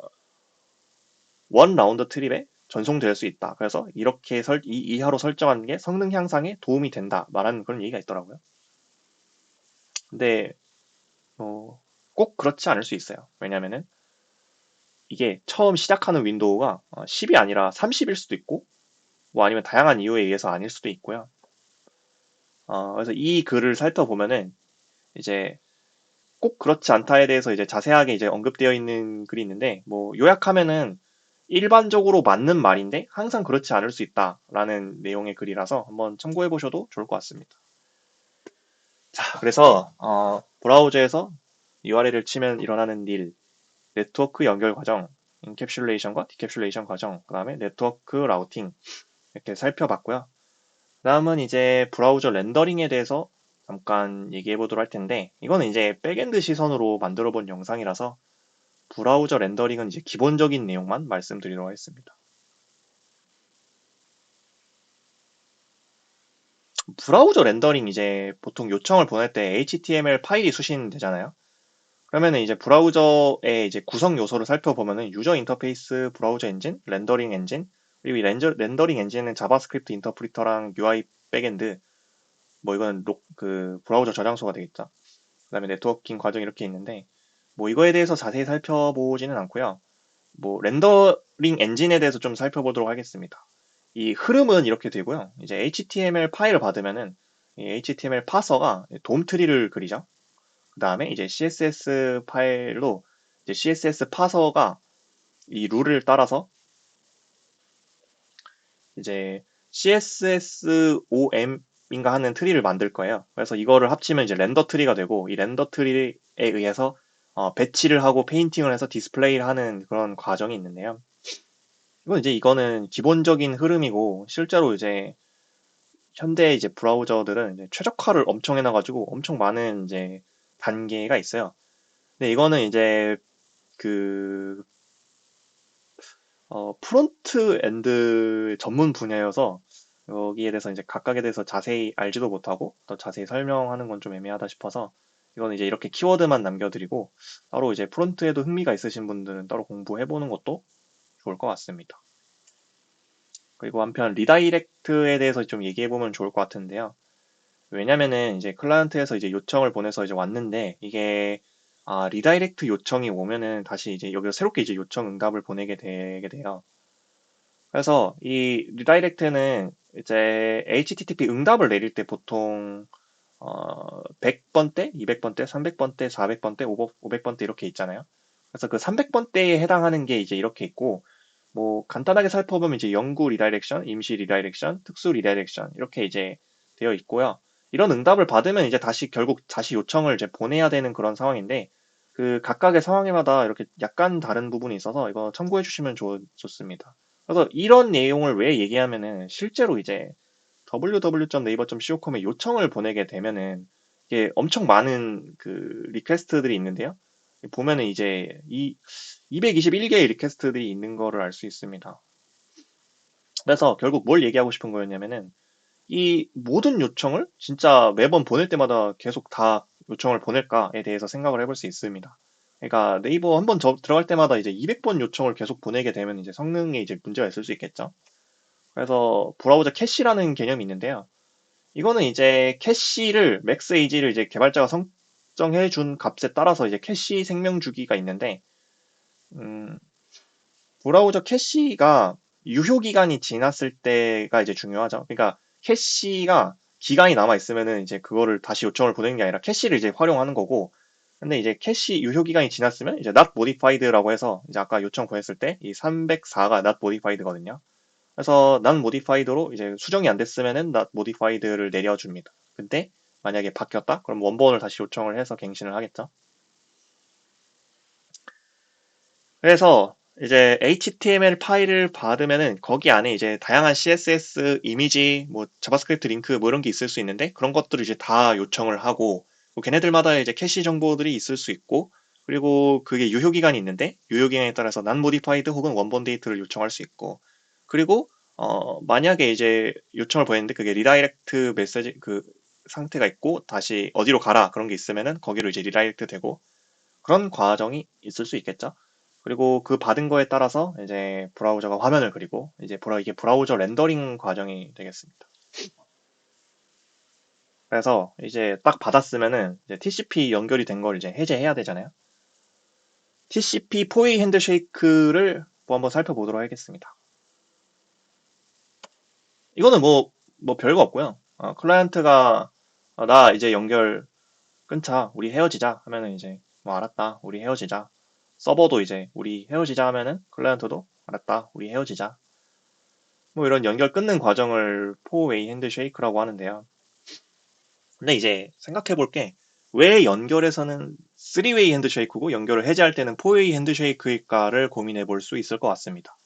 원 라운드 트립에 전송될 수 있다. 그래서 이렇게 이 이하로 설정하는 게 성능 향상에 도움이 된다. 말하는 그런 얘기가 있더라고요. 근데 꼭 그렇지 않을 수 있어요. 왜냐면은 이게 처음 시작하는 윈도우가 10이 아니라 30일 수도 있고 뭐 아니면 다양한 이유에 의해서 아닐 수도 있고요. 그래서 이 글을 살펴보면은 이제 꼭 그렇지 않다에 대해서 이제 자세하게 이제 언급되어 있는 글이 있는데, 뭐, 요약하면은 일반적으로 맞는 말인데 항상 그렇지 않을 수 있다라는 내용의 글이라서 한번 참고해 보셔도 좋을 것 같습니다. 자, 그래서, 브라우저에서 URL을 치면 일어나는 일, 네트워크 연결 과정, 인캡슐레이션과 디캡슐레이션 과정, 그 다음에 네트워크 라우팅, 이렇게 살펴봤고요. 다음은 이제 브라우저 렌더링에 대해서 잠깐 얘기해 보도록 할 텐데, 이거는 이제 백엔드 시선으로 만들어 본 영상이라서 브라우저 렌더링은 이제 기본적인 내용만 말씀드리도록 하겠습니다. 브라우저 렌더링 이제 보통 요청을 보낼 때 HTML 파일이 수신되잖아요. 그러면은 이제 브라우저의 이제 구성 요소를 살펴보면은 유저 인터페이스, 브라우저 엔진, 렌더링 엔진, 그리고 이 렌더링 엔진은 자바스크립트 인터프리터랑 UI 백엔드, 뭐 이거는 그 브라우저 저장소가 되겠죠. 그다음에 네트워킹 과정이 이렇게 있는데 뭐 이거에 대해서 자세히 살펴보지는 않고요. 뭐 렌더링 엔진에 대해서 좀 살펴보도록 하겠습니다. 이 흐름은 이렇게 되고요. 이제 HTML 파일을 받으면은 이 HTML 파서가 돔 트리를 그리죠. 그 다음에 이제 CSS 파일로 이제 CSS 파서가 이 룰을 따라서 이제 CSSOM인가 하는 트리를 만들 거예요. 그래서 이거를 합치면 이제 렌더 트리가 되고 이 렌더 트리에 의해서 배치를 하고 페인팅을 해서 디스플레이를 하는 그런 과정이 있는데요. 이거는 기본적인 흐름이고 실제로 이제 현대 이제 브라우저들은 이제 최적화를 엄청 해놔가지고 엄청 많은 이제 단계가 있어요. 근데 이거는 이제 그 프론트 엔드 전문 분야여서 여기에 대해서 이제 각각에 대해서 자세히 알지도 못하고 더 자세히 설명하는 건 좀 애매하다 싶어서 이거는 이제 이렇게 키워드만 남겨드리고 따로 이제 프론트에도 흥미가 있으신 분들은 따로 공부해보는 것도 좋을 것 같습니다. 그리고 한편 리다이렉트에 대해서 좀 얘기해보면 좋을 것 같은데요. 왜냐면은 이제 클라이언트에서 이제 요청을 보내서 이제 왔는데 이게 리다이렉트 요청이 오면은 다시 이제 여기서 새롭게 이제 요청 응답을 보내게 되게 돼요. 그래서 이 리다이렉트는 이제 HTTP 응답을 내릴 때 보통 100번대, 200번대, 300번대, 400번대, 500번대 이렇게 있잖아요. 그래서 그 300번대에 해당하는 게 이제 이렇게 있고, 뭐 간단하게 살펴보면 이제 영구 리다이렉션, 임시 리다이렉션, 특수 리다이렉션 이렇게 이제 되어 있고요. 이런 응답을 받으면 이제 다시 결국 다시 요청을 이제 보내야 되는 그런 상황인데, 그 각각의 상황마다 이렇게 약간 다른 부분이 있어서 이거 참고해 주시면 좋습니다. 그래서 이런 내용을 왜 얘기하면은 실제로 이제 www.naver.com에 요청을 보내게 되면은 이게 엄청 많은 그 리퀘스트들이 있는데요. 보면은 이제 이 221개의 리퀘스트들이 있는 거를 알 수 있습니다. 그래서 결국 뭘 얘기하고 싶은 거였냐면은 이 모든 요청을 진짜 매번 보낼 때마다 계속 다 요청을 보낼까에 대해서 생각을 해볼 수 있습니다. 그러니까 네이버 한번 들어갈 때마다 이제 200번 요청을 계속 보내게 되면 이제 성능에 이제 문제가 있을 수 있겠죠. 그래서 브라우저 캐시라는 개념이 있는데요. 이거는 이제 캐시를 맥스 에이지를 이제 개발자가 설정해 준 값에 따라서 이제 캐시 생명 주기가 있는데 음, 브라우저 캐시가 유효 기간이 지났을 때가 이제 중요하죠. 그러니까 캐시가 기간이 남아 있으면은 이제 그거를 다시 요청을 보내는 게 아니라 캐시를 이제 활용하는 거고 근데 이제 캐시 유효 기간이 지났으면 이제 not modified라고 해서 이제 아까 요청 보냈을 때 이 304가 not modified거든요. 그래서 not modified로 이제 수정이 안 됐으면은 not modified를 내려줍니다. 근데 만약에 바뀌었다? 그럼 원본을 다시 요청을 해서 갱신을 하겠죠. 그래서 이제 HTML 파일을 받으면은 거기 안에 이제 다양한 CSS, 이미지, 뭐 자바스크립트 링크 뭐 이런 게 있을 수 있는데 그런 것들을 이제 다 요청을 하고 뭐 걔네들마다 이제 캐시 정보들이 있을 수 있고 그리고 그게 유효 기간이 있는데 유효 기간에 따라서 non modified 혹은 원본 데이터를 요청할 수 있고 그리고 만약에 이제 요청을 보냈는데 그게 리다이렉트 메시지 그 상태가 있고 다시 어디로 가라 그런 게 있으면은 거기로 이제 리다이렉트 되고 그런 과정이 있을 수 있겠죠. 그리고 그 받은 거에 따라서 이제 브라우저가 화면을 그리고 이제 이게 브라우저 렌더링 과정이 되겠습니다. 그래서 이제 딱 받았으면은 이제 TCP 연결이 된 걸 이제 해제해야 되잖아요. TCP 포웨이 핸드쉐이크를 뭐 한번 살펴보도록 하겠습니다. 이거는 뭐 별거 없고요. 클라이언트가 나 이제 연결 끊자, 우리 헤어지자 하면은 이제 뭐 알았다, 우리 헤어지자. 서버도 이제 우리 헤어지자 하면은 클라이언트도 알았다, 우리 헤어지자. 뭐 이런 연결 끊는 과정을 포웨이 핸드쉐이크라고 하는데요. 근데 이제 생각해 볼 게 왜 연결에서는 3웨이 핸드쉐이크고 연결을 해제할 때는 포웨이 핸드쉐이크일까를 고민해 볼 수 있을 것 같습니다.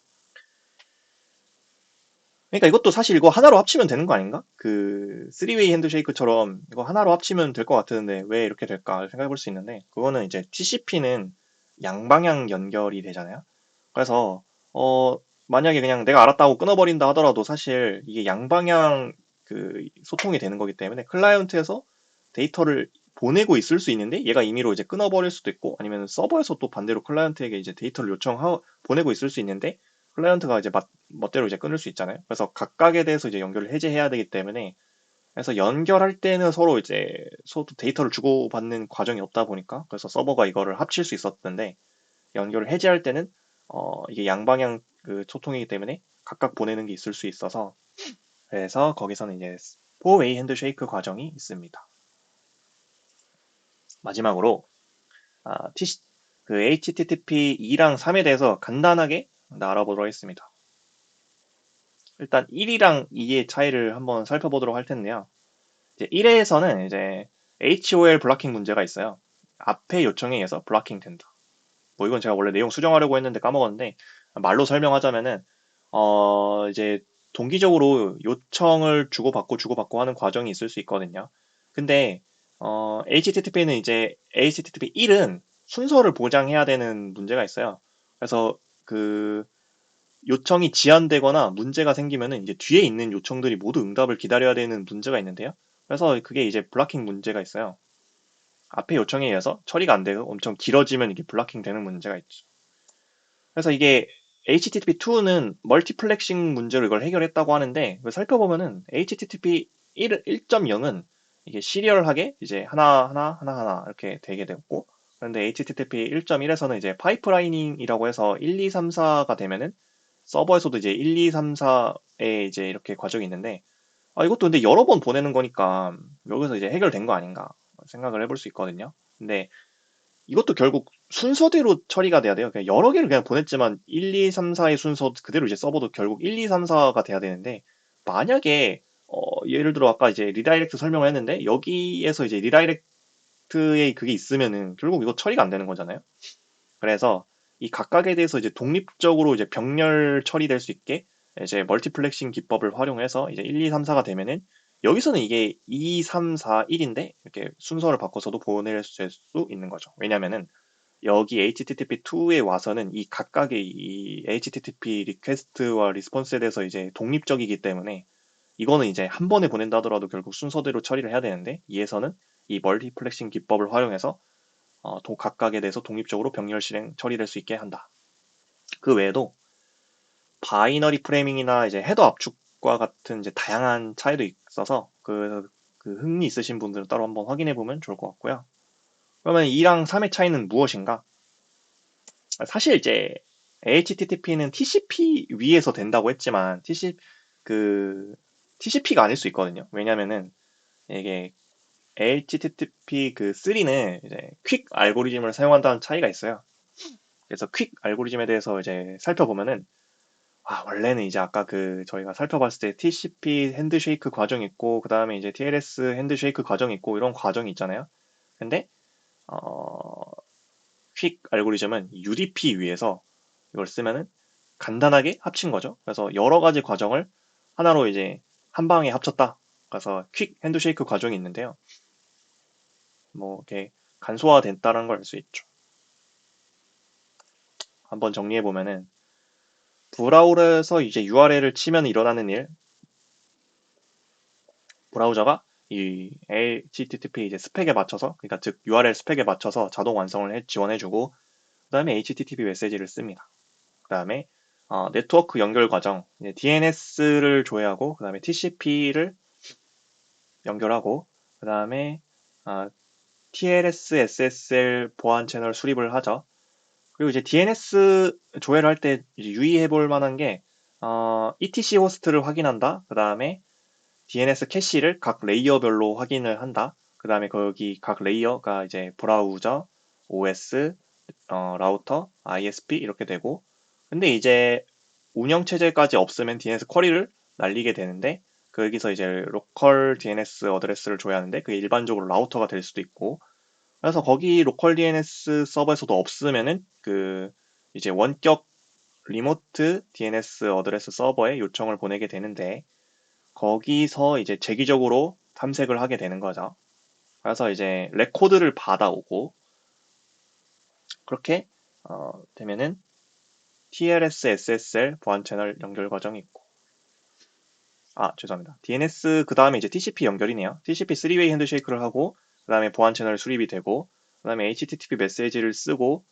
그러니까 이것도 사실 이거 하나로 합치면 되는 거 아닌가? 그 3웨이 핸드쉐이크처럼 이거 하나로 합치면 될 것 같은데 왜 이렇게 될까 생각해 볼 수 있는데 그거는 이제 TCP는 양방향 연결이 되잖아요. 그래서 만약에 그냥 내가 알았다고 끊어버린다 하더라도 사실 이게 양방향 그 소통이 되는 거기 때문에 클라이언트에서 데이터를 보내고 있을 수 있는데 얘가 임의로 이제 끊어버릴 수도 있고 아니면 서버에서 또 반대로 클라이언트에게 이제 데이터를 보내고 있을 수 있는데 클라이언트가 이제 멋대로 이제 끊을 수 있잖아요. 그래서 각각에 대해서 이제 연결을 해제해야 되기 때문에 그래서 연결할 때는 서로 이제 서로 데이터를 주고받는 과정이 없다 보니까 그래서 서버가 이거를 합칠 수 있었는데 연결을 해제할 때는 이게 양방향 그 소통이기 때문에 각각 보내는 게 있을 수 있어서 그래서 거기서는 이제 포웨이 핸드쉐이크 과정이 있습니다. 마지막으로 그 HTTP 2랑 3에 대해서 간단하게 알아보도록 하겠습니다. 일단 1이랑 2의 차이를 한번 살펴보도록 할 텐데요. 이제 1회에서는 이제 HOL 블락킹 문제가 있어요. 앞에 요청에 의해서 블락킹 된다. 뭐 이건 제가 원래 내용 수정하려고 했는데 까먹었는데 말로 설명하자면은 이제 동기적으로 요청을 주고받고 하는 과정이 있을 수 있거든요. 근데 HTTP는 이제 HTTP 1은 순서를 보장해야 되는 문제가 있어요. 그래서 그 요청이 지연되거나 문제가 생기면은 이제 뒤에 있는 요청들이 모두 응답을 기다려야 되는 문제가 있는데요. 그래서 그게 이제 블락킹 문제가 있어요. 앞에 요청에 의해서 처리가 안 되고 엄청 길어지면 이게 블락킹 되는 문제가 있죠. 그래서 이게 HTTP2는 멀티플렉싱 문제로 이걸 해결했다고 하는데 살펴보면은 HTTP 1.0은 이게 시리얼하게 이제 하나 이렇게 되게 됐고 그런데 HTTP 1.1에서는 이제 파이프라이닝이라고 해서 1, 2, 3, 4가 되면은 서버에서도 이제 1, 2, 3, 4에 이제 이렇게 과정이 있는데, 이것도 근데 여러 번 보내는 거니까 여기서 이제 해결된 거 아닌가 생각을 해볼 수 있거든요. 근데 이것도 결국 순서대로 처리가 돼야 돼요. 그냥 여러 개를 그냥 보냈지만 1, 2, 3, 4의 순서 그대로 이제 서버도 결국 1, 2, 3, 4가 돼야 되는데, 만약에 예를 들어 아까 이제 리다이렉트 설명을 했는데 여기에서 이제 리다이렉트에 그게 있으면은 결국 이거 처리가 안 되는 거잖아요. 그래서 이 각각에 대해서 이제 독립적으로 이제 병렬 처리될 수 있게 이제 멀티플렉싱 기법을 활용해서 이제 1, 2, 3, 4가 되면은 여기서는 이게 2, 3, 4, 1인데 이렇게 순서를 바꿔서도 보낼 수 있는 거죠. 왜냐면은 여기 HTTP2에 와서는 이 각각의 이 HTTP 리퀘스트와 리스폰스에 대해서 이제 독립적이기 때문에 이거는 이제 한 번에 보낸다 하더라도 결국 순서대로 처리를 해야 되는데, 이에서는 이 멀티플렉싱 기법을 활용해서 각각에 대해서 독립적으로 병렬 실행 처리될 수 있게 한다. 그 외에도 바이너리 프레이밍이나 이제 헤더 압축과 같은 이제 다양한 차이도 있어서 그 흥미 있으신 분들은 따로 한번 확인해 보면 좋을 것 같고요. 그러면 2랑 3의 차이는 무엇인가? 사실 이제 HTTP는 TCP 위에서 된다고 했지만 그 TCP가 아닐 수 있거든요. 왜냐면은 이게 HTTP 그 3는 이제 퀵 알고리즘을 사용한다는 차이가 있어요. 그래서 퀵 알고리즘에 대해서 이제 살펴보면은, 원래는 이제 아까 저희가 살펴봤을 때 TCP 핸드쉐이크 과정이 있고, 그 다음에 이제 TLS 핸드쉐이크 과정이 있고, 이런 과정이 있잖아요. 근데, 어, 퀵 알고리즘은 UDP 위에서 이걸 쓰면은 간단하게 합친 거죠. 그래서 여러 가지 과정을 하나로 이제 한 방에 합쳤다. 그래서 퀵 핸드쉐이크 과정이 있는데요. 뭐, 이렇게 간소화됐다는 걸 알 수 있죠. 한번 정리해 보면은, 브라우저에서 이제 URL을 치면 일어나는 일, 브라우저가 이 HTTP 이제 스펙에 맞춰서, 그러니까 즉 URL 스펙에 맞춰서 자동 완성을 지원해주고, 그다음에 HTTP 메시지를 씁니다. 그다음에 네트워크 연결 과정, DNS를 조회하고, 그다음에 TCP를 연결하고, 그다음에 TLS, SSL 보안 채널 수립을 하죠. 그리고 이제 DNS 조회를 할 때 유의해 볼 만한 게 ETC 호스트를 확인한다. 그다음에 DNS 캐시를 각 레이어별로 확인을 한다. 그 다음에 거기 각 레이어가 이제 브라우저, OS, 라우터, ISP 이렇게 되고, 근데 이제 운영체제까지 없으면 DNS 쿼리를 날리게 되는데, 거기서 이제 로컬 DNS 어드레스를 줘야 하는데 그게 일반적으로 라우터가 될 수도 있고, 그래서 거기 로컬 DNS 서버에서도 없으면은 이제 원격 리모트 DNS 어드레스 서버에 요청을 보내게 되는데, 거기서 이제 재기적으로 탐색을 하게 되는 거죠. 그래서 이제 레코드를 받아오고, 그렇게 되면은 TLS, SSL 보안 채널 연결 과정이 있고, 죄송합니다. DNS 그 다음에 이제 TCP 연결이네요. TCP 3웨이 핸드쉐이크를 하고, 그 다음에 보안 채널 수립이 되고, 그 다음에 HTTP 메시지를 쓰고,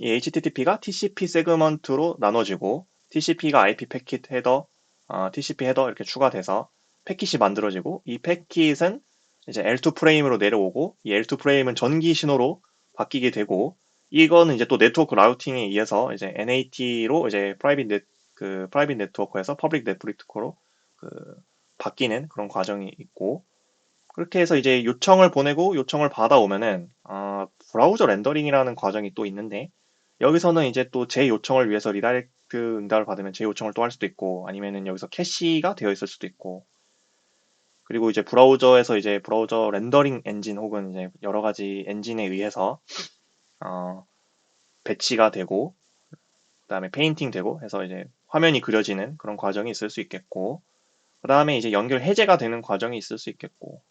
이 HTTP가 TCP 세그먼트로 나눠지고, TCP가 IP 패킷 헤더, TCP 헤더 이렇게 추가돼서 패킷이 만들어지고, 이 패킷은 이제 L2 프레임으로 내려오고, 이 L2 프레임은 전기 신호로 바뀌게 되고, 이거는 이제 또 네트워크 라우팅에 의해서 이제 NAT로 이제 프라이빗 네트워크에서 퍼블릭 네트워크로 그 바뀌는 그런 과정이 있고, 그렇게 해서 이제 요청을 보내고 요청을 받아오면은 브라우저 렌더링이라는 과정이 또 있는데, 여기서는 이제 또 제 요청을 위해서 리다이렉트 응답을 받으면 제 요청을 또 할 수도 있고, 아니면은 여기서 캐시가 되어 있을 수도 있고, 그리고 이제 브라우저에서 이제 브라우저 렌더링 엔진 혹은 이제 여러 가지 엔진에 의해서 어, 배치가 되고, 그다음에 페인팅 되고 해서 이제 화면이 그려지는 그런 과정이 있을 수 있겠고, 그다음에 이제 연결 해제가 되는 과정이 있을 수 있겠고.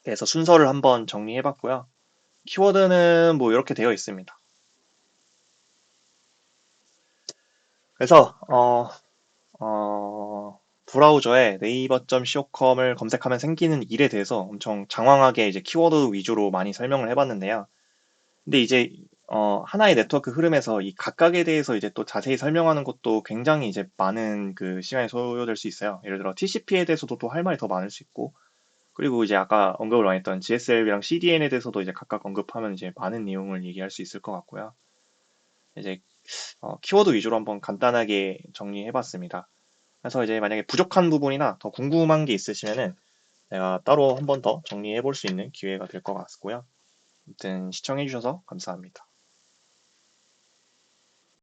그래서 순서를 한번 정리해봤고요. 키워드는 뭐 이렇게 되어 있습니다. 그래서 브라우저에 네이버.co.com을 검색하면 생기는 일에 대해서 엄청 장황하게 이제 키워드 위주로 많이 설명을 해봤는데요. 근데 이제 하나의 네트워크 흐름에서 이 각각에 대해서 이제 또 자세히 설명하는 것도 굉장히 이제 많은 그 시간이 소요될 수 있어요. 예를 들어 TCP에 대해서도 또 할 말이 더 많을 수 있고, 그리고 이제 아까 언급을 많이 했던 GSL이랑 CDN에 대해서도 이제 각각 언급하면 이제 많은 내용을 얘기할 수 있을 것 같고요. 이제 키워드 위주로 한번 간단하게 정리해봤습니다. 그래서 이제 만약에 부족한 부분이나 더 궁금한 게 있으시면은 내가 따로 한번 더 정리해 볼 수 있는 기회가 될 것 같고요. 아무튼 시청해 주셔서 감사합니다.